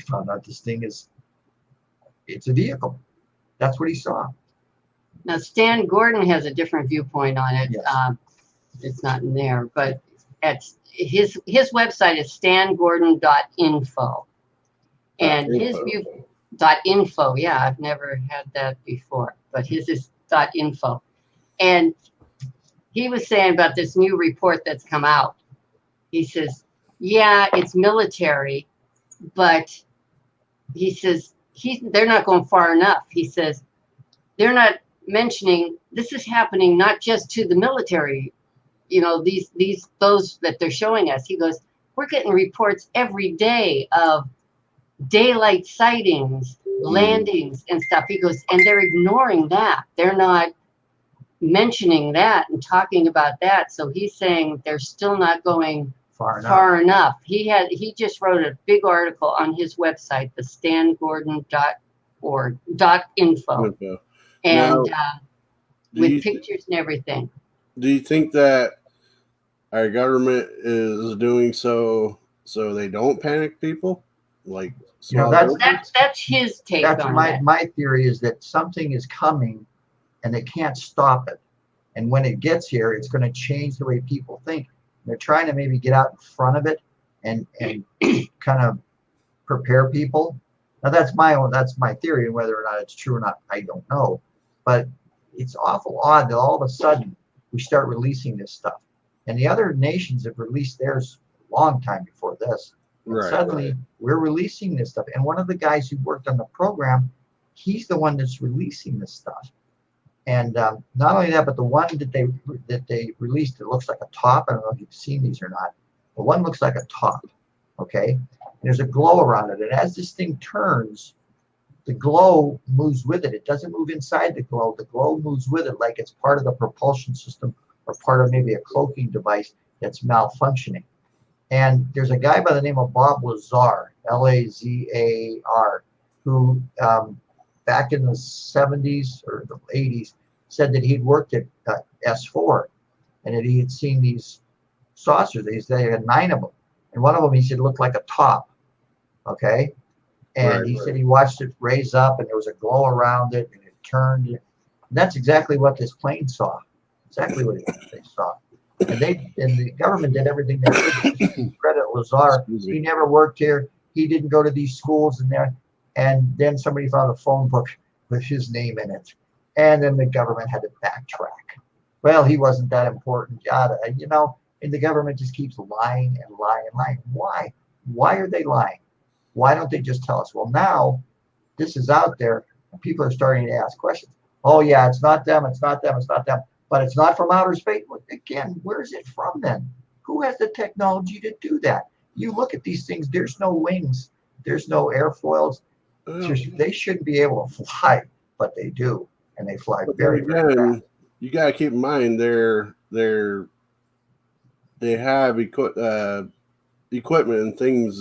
found out this thing it's a vehicle. That's what he saw. Now, Stan Gordon has a different viewpoint on it. Yes. It's not in there, but his website is stangordon.info. And his view .info, yeah, I've never had that before, but his is .info. And he was saying about this new report that's come out. He says, yeah, it's military, but he says they're not going far enough. He says they're not mentioning this is happening not just to the military, you know, those that they're showing us. He goes, we're getting reports every day of daylight sightings, landings and stuff. He goes, and they're ignoring that. They're not mentioning that and talking about that. So he's saying they're still not going far enough. He just wrote a big article on his website, the stangordon.info. And with pictures and everything. Do you think that our government is doing so they don't panic people? Like, you know, that's his take on it. My theory is that something is coming and they can't stop it. And when it gets here, it's going to change the way people think. They're trying to maybe get out in front of it and kind of prepare people. Now that's my theory, and whether or not it's true or not, I don't know. But it's awful odd that all of a sudden we start releasing this stuff. And the other nations have released theirs a long time before this. Suddenly we're releasing this stuff. And one of the guys who worked on the program, he's the one that's releasing this stuff. And not only that, but the one that they released, it looks like a top. I don't know if you've seen these or not. The one looks like a top, okay? And there's a glow around it. And as this thing turns, the glow moves with it. It doesn't move inside the glow. The glow moves with it like it's part of the propulsion system or part of maybe a cloaking device that's malfunctioning. And there's a guy by the name of Bob Lazar, Lazar, who back in the 70s or the 80s said that he'd worked at S4 and that he had seen these saucers. They had 9 of them. And one of them, he said, looked like a top. Okay? And he said he watched it raise up and there was a glow around it and it turned. And that's exactly what this plane saw. Exactly what they saw. And the government did everything they could. Credit Lazar. He never worked here. He didn't go to these schools in there. And then somebody found a phone book with his name in it. And then the government had to backtrack. Well, he wasn't that important, yada. You know, and the government just keeps lying and lying and lying. Why? Why are they lying? Why don't they just tell us? Well, now this is out there and people are starting to ask questions. Oh, yeah, it's not them. It's not them. It's not them. but it's not from outer space. Again, where is it from then? Who has the technology to do that? You look at these things, there's no wings, there's no airfoils. They shouldn't be able to fly, but they do. And they fly very, very fast. You got to keep in mind they have equipment and things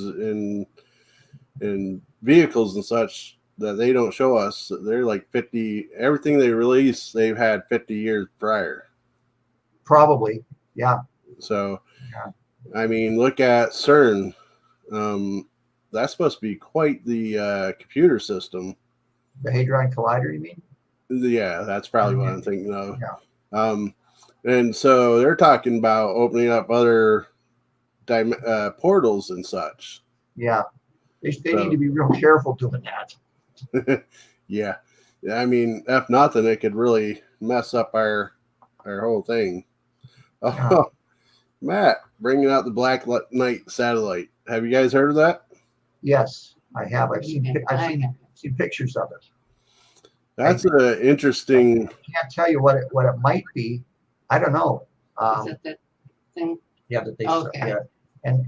in vehicles and such that they don't show us. They're like 50. Everything they release, they've had 50 years prior. Probably, yeah. So, I mean, look at CERN. That's supposed to be quite the computer system. The Hadron Collider, you mean? Yeah, that's probably what I'm thinking of. Yeah. And so they're talking about opening up other portals and such. Yeah, they need to be real careful doing that. Yeah, I mean, if nothing, it could really mess up our whole thing. Oh, Matt, bringing out the Black Knight satellite. Have you guys heard of that? Yes, I have. I've seen pictures of it. That's an interesting. I can't tell you what it might be. I don't know. Is it that thing? Yeah, that they Okay. yeah. And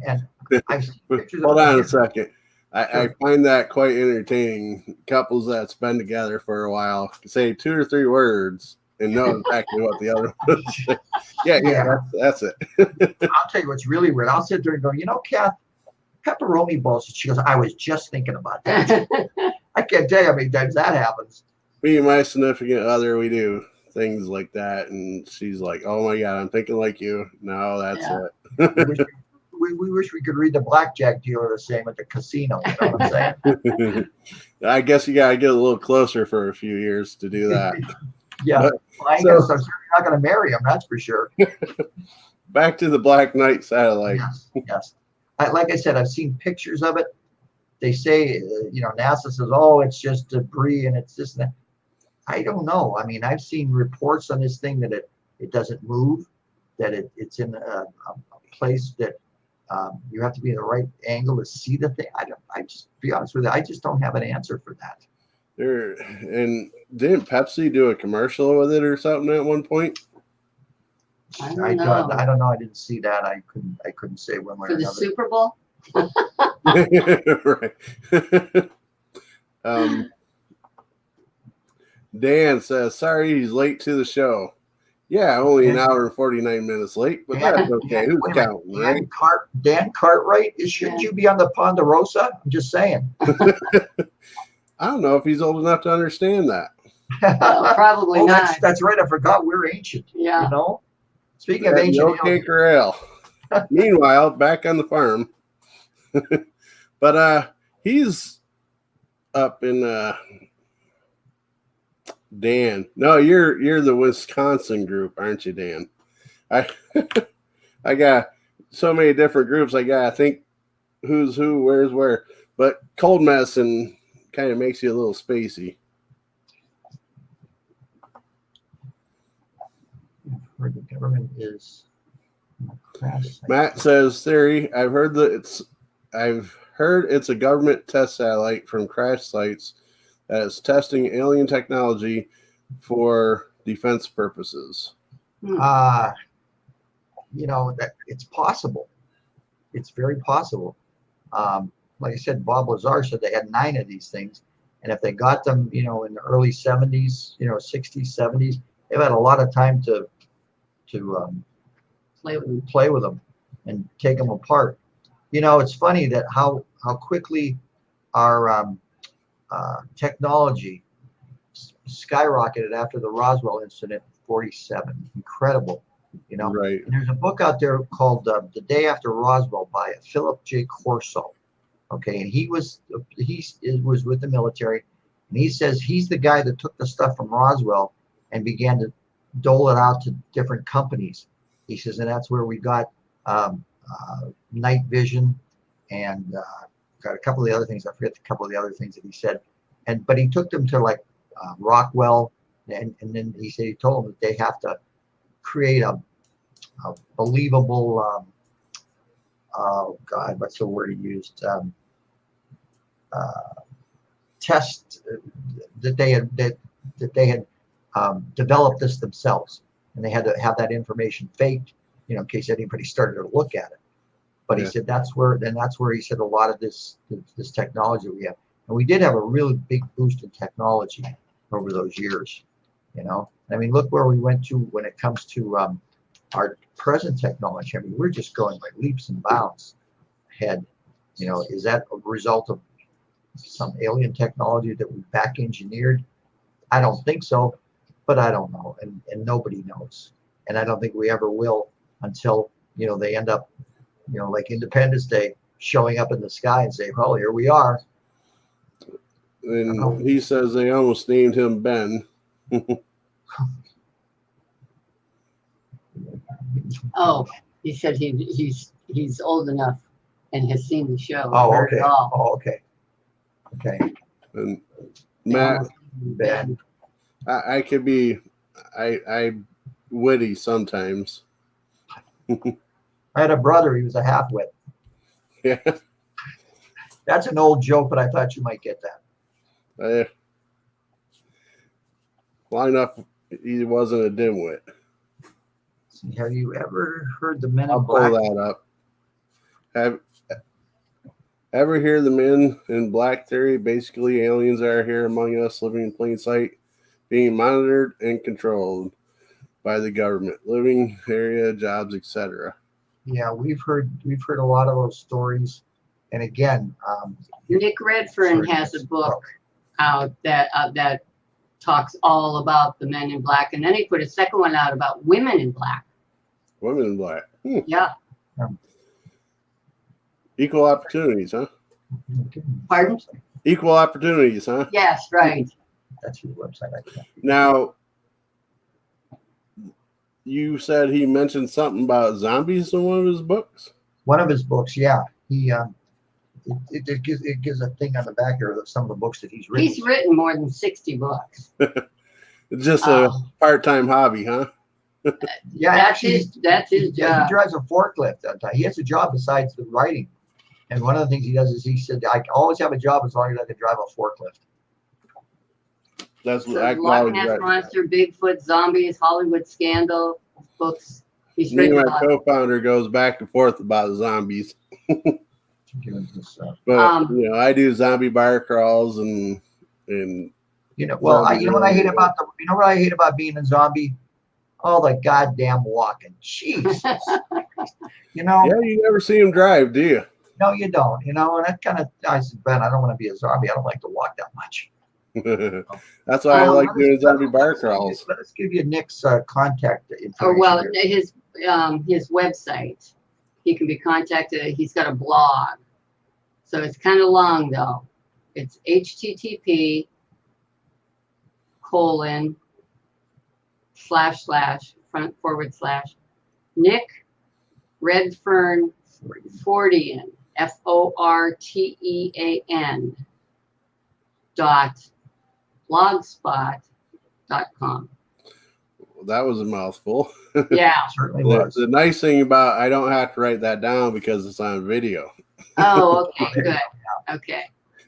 I've seen pictures Hold of it. on a second. I find that quite entertaining. Couples that's been together for a while say 2 or 3 words and know exactly what the other one is. Yeah, that's it. I'll tell you what's really weird. I'll sit there and go, Kath, pepperoni balls. She goes, I was just thinking about that. I can't tell you how many times that happens. Me and my significant other, we do things like that, and she's like, "Oh my God, I'm thinking like you." No, that's it. We wish we could read the blackjack dealer the same at the casino. You know what I'm saying? I guess you gotta get a little closer for a few years to do that. Yeah, But, I'm certainly not going to marry him. That's for sure. Back to the Black Knight satellite. Yes. Like I said, I've seen pictures of it. They say, NASA says, "Oh, it's just debris and it's this and that." I don't know. I mean, I've seen reports on this thing that it doesn't move, that it's in a place that you have to be in the right angle to see the thing. I just be honest with you, I just don't have an answer for that. And didn't Pepsi do a commercial with it or something at one point? I don't know. I don't know. I didn't see that. I couldn't say one way or another. For the Super Bowl? Right. Dan says, sorry he's late to the show. Yeah, only an hour and 49 minutes late, but that's okay. Who's counting, right? Dan Cartwright, shouldn't you be on the Ponderosa? I'm just saying. I don't know if he's old enough to understand that. Probably not. That's right. I forgot we're ancient. Yeah. Speaking of ancient. No cake or ale. Meanwhile, back on the farm. But he's up in Dan. No, you're the Wisconsin group, aren't you, Dan? I got so many different groups. I gotta think who's who, where's where. But cold medicine kind of makes you a little spacey. Where the government is. Matt says, theory. I've heard it's a government test satellite from crash sites that is testing alien technology for defense purposes. That it's possible. It's very possible. Like I said, Bob Lazar said they had 9 of these things, and if they got them, in the early 70s, 60s, 70s, they've had a lot of time to play with them and take them apart. It's funny that how quickly our technology skyrocketed after the Roswell incident in 1947. Incredible, Right. And there's a book out there called The Day After Roswell by Philip J. Corso. Okay, and he was with the military, and he says he's the guy that took the stuff from Roswell and began to dole it out to different companies. He says, and that's where we got night vision and got a couple of the other things. I forget a couple of the other things that he said. But he took them to like Rockwell, and then he told them that they have to create a believable. Oh God, what's the word he used? Test that they had developed this themselves. and they had to have that information faked, in case anybody started to look at it. But he said that's where he said a lot of this technology we have, and we did have a really big boost in technology over those years. I mean, look where we went to when it comes to our present technology. I mean, we're just going like leaps and bounds ahead. Is that a result of some alien technology that we back engineered? I don't think so, but I don't know, and nobody knows, and I don't think we ever will until they end up like Independence Day showing up in the sky and say, well, here we are. And he says they almost named him Ben. Oh, he said he's old enough and has seen the show. Oh, okay. Oh, okay. Okay. And Matt, Ben. I could be I witty sometimes. I had a brother, he was a half-wit. Yeah. That's an old joke, but I thought you might get that. Well enough, he wasn't a dimwit. Have you ever heard the Men in I'll Black? pull that up. Have ever hear the Men in Black theory? Basically, aliens are here among us, living in plain sight, being monitored and controlled by the government, living area, jobs, etc. Yeah, we've heard a lot of those stories, and again, Nick Redfern has a book out that talks all about the Men in Black, and then he put a second one out about women in black. Women in Black. Yeah. Equal opportunities, huh? Pardon? Equal opportunities, huh? Yes, right. That's your website. Now, you said he mentioned something about zombies in one of his books? One of his books, yeah. He it gives a thing on the back here of some of the books that he's written. He's written more than 60 books. It's just a part-time hobby, huh? Yeah, that's his job. He drives a forklift. He has a job besides the writing. And one of the things he does is he said, I always have a job as long as I can drive a forklift. That's so Loch Ness Monster, Bigfoot, Zombies, Hollywood Scandal books. He's Me and written my about co-founder goes back and forth about zombies. But I do zombie bar crawls and what I hate about being a zombie? Oh, the goddamn walking. Jesus. Yeah, you never see him drive, do you? No, you don't. And that kind of, I said, Ben, I don't want to be a zombie. I don't like to walk that much. That's why I like doing zombie bar crawls. Let us give you Nick's contact information. Oh, well, his website. He can be contacted. He's got a blog. So it's kind of long, though. It's http:// Nick Redfern Fortean FORTEAN .blogspot.com. That was a mouthful. Yeah, certainly was. The nice thing about I don't have to write that down because it's on video. Oh, okay, good. Okay.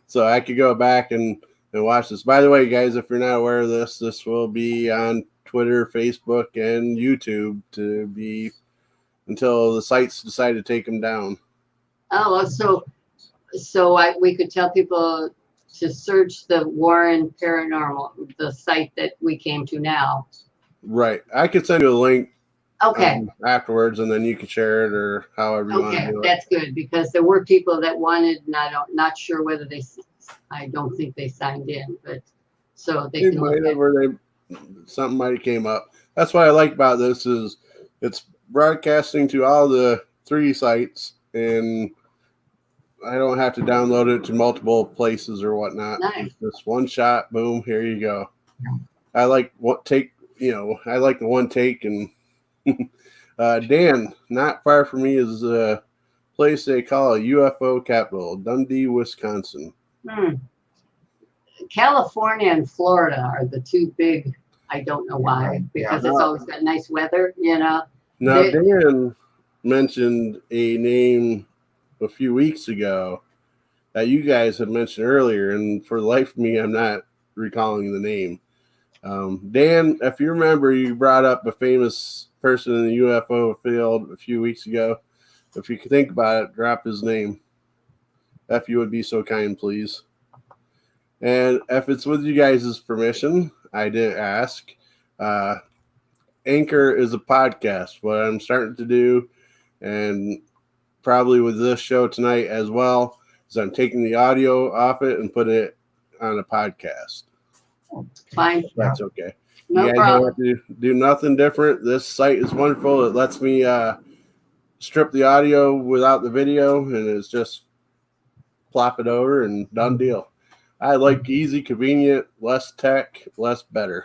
So I could go back and watch this. By the way, guys, if you're not aware of this will be on Twitter, Facebook, and YouTube to be until the sites decide to take them down. Oh, so we could tell people to search the Warren Paranormal, the site that we came to now. Right. I could send you a link. Okay. Afterwards, and then you can share it or however you want to do it. That's good because there were people that wanted, and not sure whether I don't think they signed in, but so they can look at something might have came up. That's what I like about this is it's broadcasting to all the 3 sites, and I don't have to download it to multiple places or whatnot. Nice. Just one shot, boom, here you go. I like I like the one take and. Dan, not far from me is a place they call a UFO capital, Dundee, Wisconsin. California and Florida are the 2 big. I don't know why, because it's always got nice weather, Now, Dan mentioned a name a few weeks ago that you guys had mentioned earlier, and for the life of me, I'm not recalling the name. Dan, if you remember, you brought up a famous person in the UFO field a few weeks ago. If you could think about it, drop his name. If you would be so kind, please. And if it's with you guys' permission, I didn't ask. Anchor is a podcast. What I'm starting to do, and probably with this show tonight as well, is I'm taking the audio off it and putting it on a podcast. Fine. That's okay. No you guys problem. don't have to do nothing different. This site is wonderful. It lets me strip the audio without the video, and it's just plop it over and done deal. I like easy, convenient, less tech, less better.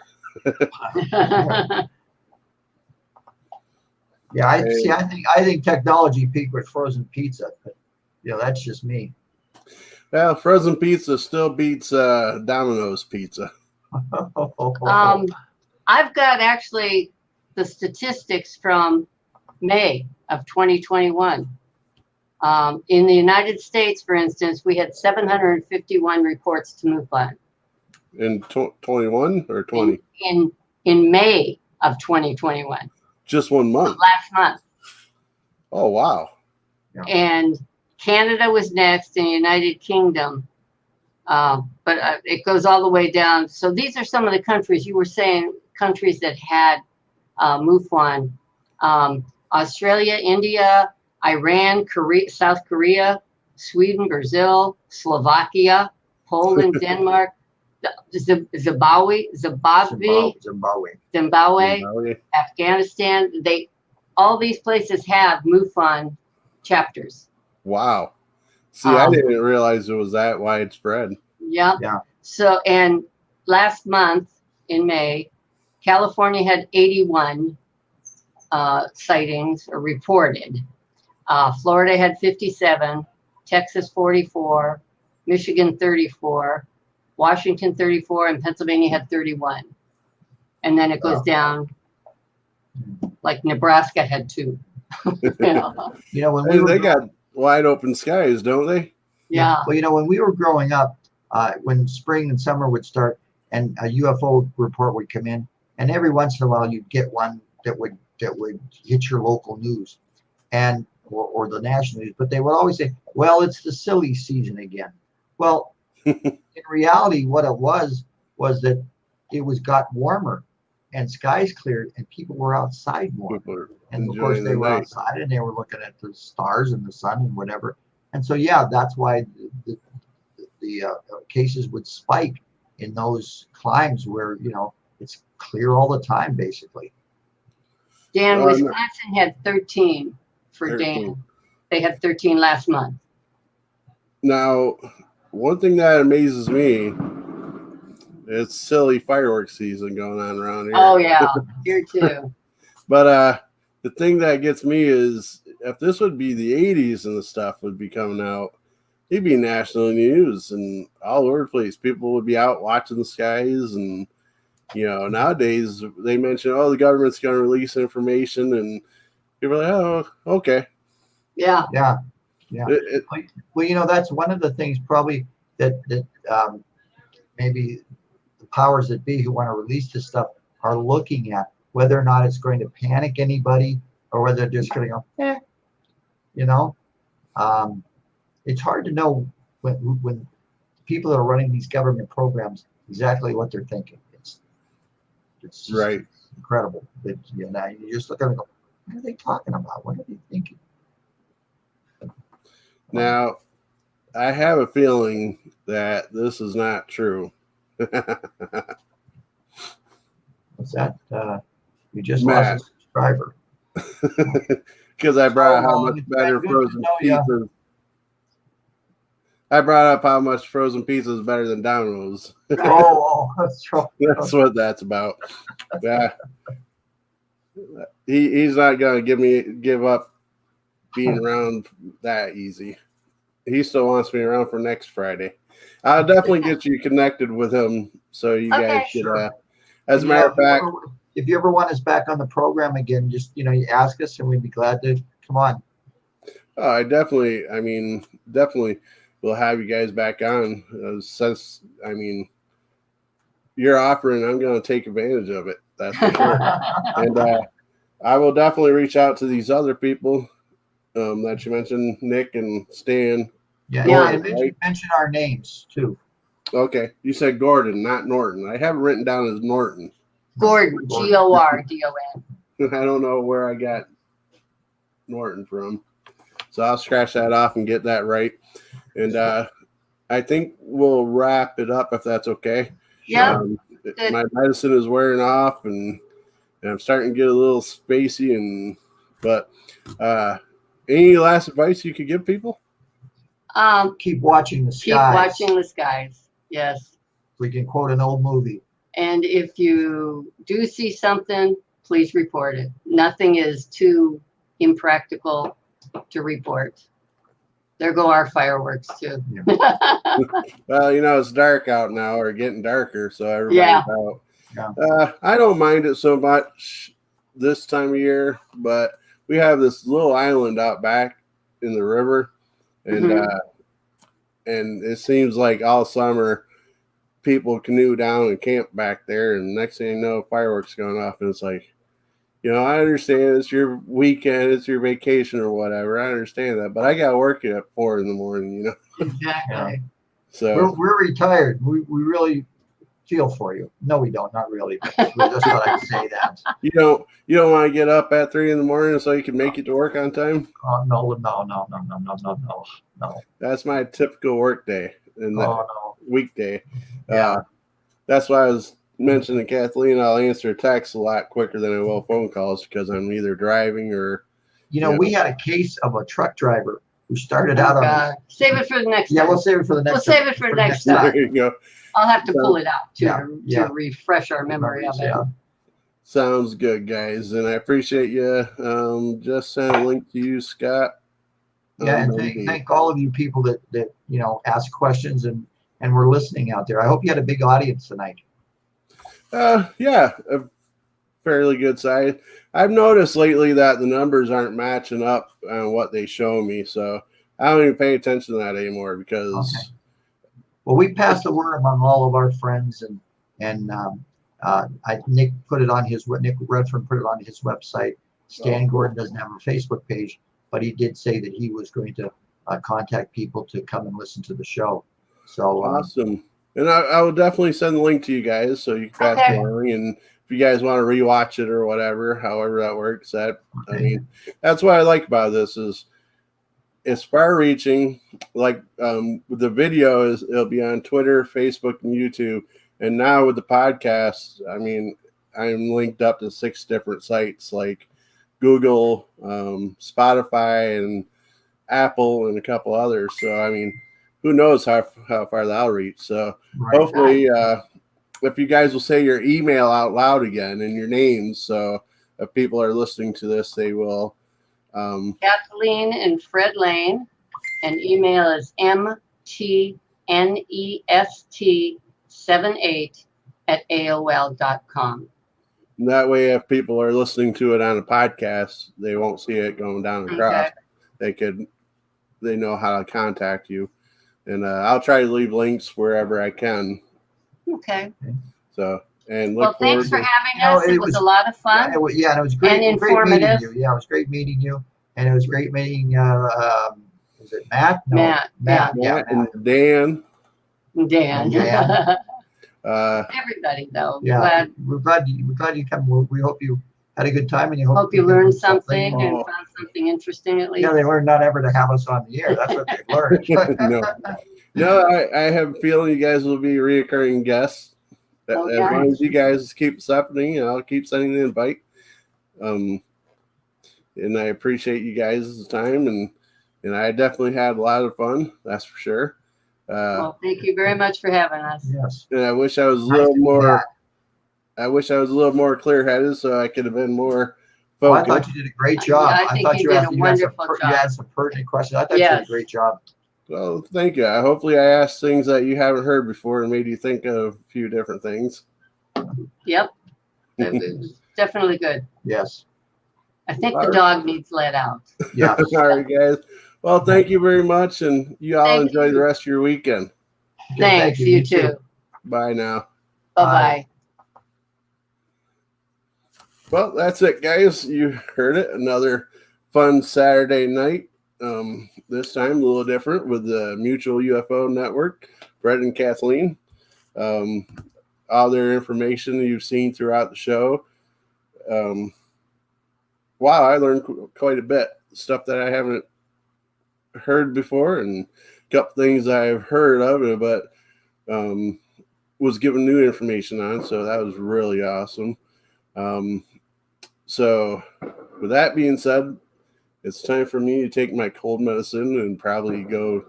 Yeah, I think technology peaked with frozen pizza, but that's just me. Well, frozen pizza still beats Domino's pizza. I've got actually the statistics from May of 2021. In the United States, for instance, we had 751 reports to MUFON. In 21 or 20? In May of 2021. Just 1 month? Last month. Oh, wow. Yeah. And Canada was next, and United Kingdom. But it goes all the way down. So these are some of the countries you were saying, countries that had MUFON. Australia, India, Iran, South Korea, Sweden, Brazil, Slovakia, Poland, Denmark, Zimbabwe, Afghanistan. All these places have MUFON chapters. Wow. See, I didn't realize it was that widespread. Yeah. So, and last month in May, California had 81 sightings or reported. Florida had 57, Texas 44, Michigan 34, Washington 34, and Pennsylvania had 31. And then it goes down, like Nebraska had 2. When they got wide open skies, don't they? Yeah. Well, when we were growing up, when spring and summer would start and a UFO report would come in, and every once in a while you'd get one that would hit your local news and or the national news, but they would always say, well, it's the silly season again. Well, in reality, what it was that it got warmer and skies cleared and people were outside more. And of course they were outside and they were looking at the stars and the sun and whatever. And so, yeah, that's why the cases would spike in those climes where, it's clear all the time, basically. Dan, Wisconsin had 13 for 13. Dan. They had 13 last month. Now, one thing that amazes me, it's silly fireworks season going on around here. Oh, yeah, here too. But the thing that gets me is if this would be the 80s and the stuff would be coming out, it'd be national news and all over the place. People would be out watching the skies. And, nowadays they mention, the government's going to release information. And people are like, oh, okay. Yeah. Well, that's one of the things probably that maybe the powers that be who want to release this stuff are looking at, whether or not it's going to panic anybody or whether they're just going to go, it's hard to know when people that are running these government programs exactly what they're thinking. It's just right. Incredible. That, you just look at it and go, what are they talking about? What are they thinking? Now, I have a feeling that this is not true. What's that? You just lost a subscriber. Because I brought up how much better frozen pizzas. I brought up how much frozen pizza is better than Domino's. That's right. That's what that's about. Yeah. He's not gonna give up being around that easy. He still wants me around for next Friday. I'll definitely get you connected with him so you guys should. As a matter of fact, if you ever want us back on the program again, just you ask us and we'd be glad to come on. I definitely will have you guys back on. you're offering, I'm going to take advantage of it. That's for sure. And I will definitely reach out to these other people that you mentioned, Nick and Stan. Yeah, and mention our names too. Okay, you said Gordon, not Norton. I have it written down as Norton. Gordon, Gordon. I don't know where I got Norton from, so I'll scratch that off and get that right. And I think we'll wrap it up if that's okay. Yeah. My medicine is wearing off, and I'm starting to get a little spacey. But any last advice you could give people? Keep watching the skies. Keep watching the skies. Yes. We can quote an old movie. And if you do see something, please report it. Nothing is too impractical to report. There go our fireworks too. Yeah. Well, it's dark out now, or getting darker, so everybody's out. Yeah. I don't mind it so much this time of year, but we have this little island out back in the river, and and it seems like all summer people canoe down and camp back there, and next thing you know, fireworks going off, and it's like, I understand it's your weekend, it's your vacation or whatever. I understand that, but I got to work at 4 a.m. Exactly. So we're retired. We really feel for you. No, we don't. Not really. But we just thought I'd say that. You don't want to get up at 3 a.m. so you can make it to work on time? No. That's my typical work day and weekday. Yeah. That's why I was mentioning to Kathleen, I'll answer texts a lot quicker than I will phone calls because I'm either driving or. We had a case of a truck driver who started out on. Save it for the next time. Yeah, we'll save it for the next time. We'll save it for next time. There you go. I'll have to pull it out to refresh our memory of it. Yeah. Sounds good, guys, and I appreciate you. Just sent a link to you, Scott. Yeah, and thank all of you people that ask questions and were listening out there. I hope you had a big audience tonight. Yeah, a fairly good size. I've noticed lately that the numbers aren't matching up on what they show me, so I don't even pay attention to that anymore because. Okay. Well, we passed the word among all of our friends, and Nick put it on Nick Redford put it on his website. Stan Gordon doesn't have a Facebook page, but he did say that he was going to contact people to come and listen to the show. So awesome. And I will definitely send the link to you guys so you can pass along. And if you guys want to rewatch it or whatever, however that works, I mean, that's what I like about this is it's far-reaching. Like with the video, it'll be on Twitter, Facebook, and YouTube. And now with the podcast, I mean, I'm linked up to 6 different sites like Google, Spotify, and Apple, and a couple others. So I mean, who knows how far that'll reach. So hopefully, if you guys will say your email out loud again and your names, so if people are listening to this, they will. Kathleen and Fred Lane, and email is mtnest78@aol.com. That way, if people are listening to it on a podcast, they won't see it going down across. Okay. They know how to contact you. And I'll try to leave links wherever I can. Okay. So, and well, thanks for having us. It was a lot of fun. And it was great. And informative. Great meeting you. Yeah, it was great meeting you. And it was great meeting, was it Matt? No, Matt. Yeah, and Dan. Everybody, though. Yeah, we're glad you come. We hope you had a good time, and hope you learned something and found something interesting at least. Yeah, they learned not ever to have us on the air. That's what they learned. No, I have a feeling you guys will be reoccurring guests. As long as you guys keep us happening, I'll keep sending the invite. And I appreciate you guys' time, and I definitely had a lot of fun. That's for sure. Well, thank you very much for having us. Yes. And I wish I was a little more. I wish I was a little more clear-headed, so I could have been more focused. I thought you did a great job. I thought you did a wonderful job. You had some pertinent questions. I thought you did a great job. Well, thank you. Hopefully, I asked things that you haven't heard before and made you think of a few different things. Yep. It was definitely good. Yes. I think the dog needs let out. Yeah. All right, guys. Well, thank you very much, and you all enjoy the rest of your weekend. Thanks. You too. Bye now. Bye-bye. Well, that's it, guys. You heard it. Another fun Saturday night. This time a little different with the Mutual UFO Network, Fred and Kathleen. All their information you've seen throughout the show. Wow, I learned quite a bit. Stuff that I haven't heard before, and a couple things I've heard of, but was given new information on. So that was really awesome. So with that being said, it's time for me to take my cold medicine and probably go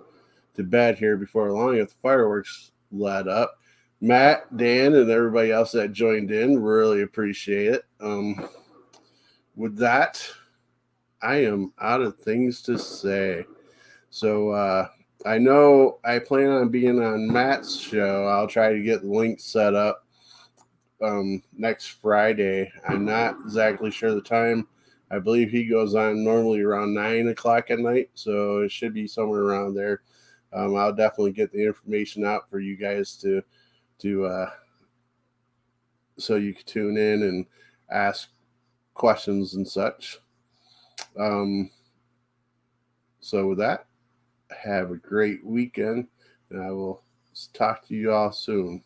to bed here before long if the fireworks let up. Matt, Dan, and everybody else that joined in, really appreciate it. With that, I am out of things to say. So I know I plan on being on Matt's show. I'll try to get the link set up next Friday. I'm not exactly sure the time. I believe he goes on normally around 9 o'clock at night, so it should be somewhere around there. I'll definitely get the information out for you guys to so you can tune in and ask questions and such. So with that, have a great weekend, and I will talk to you all soon.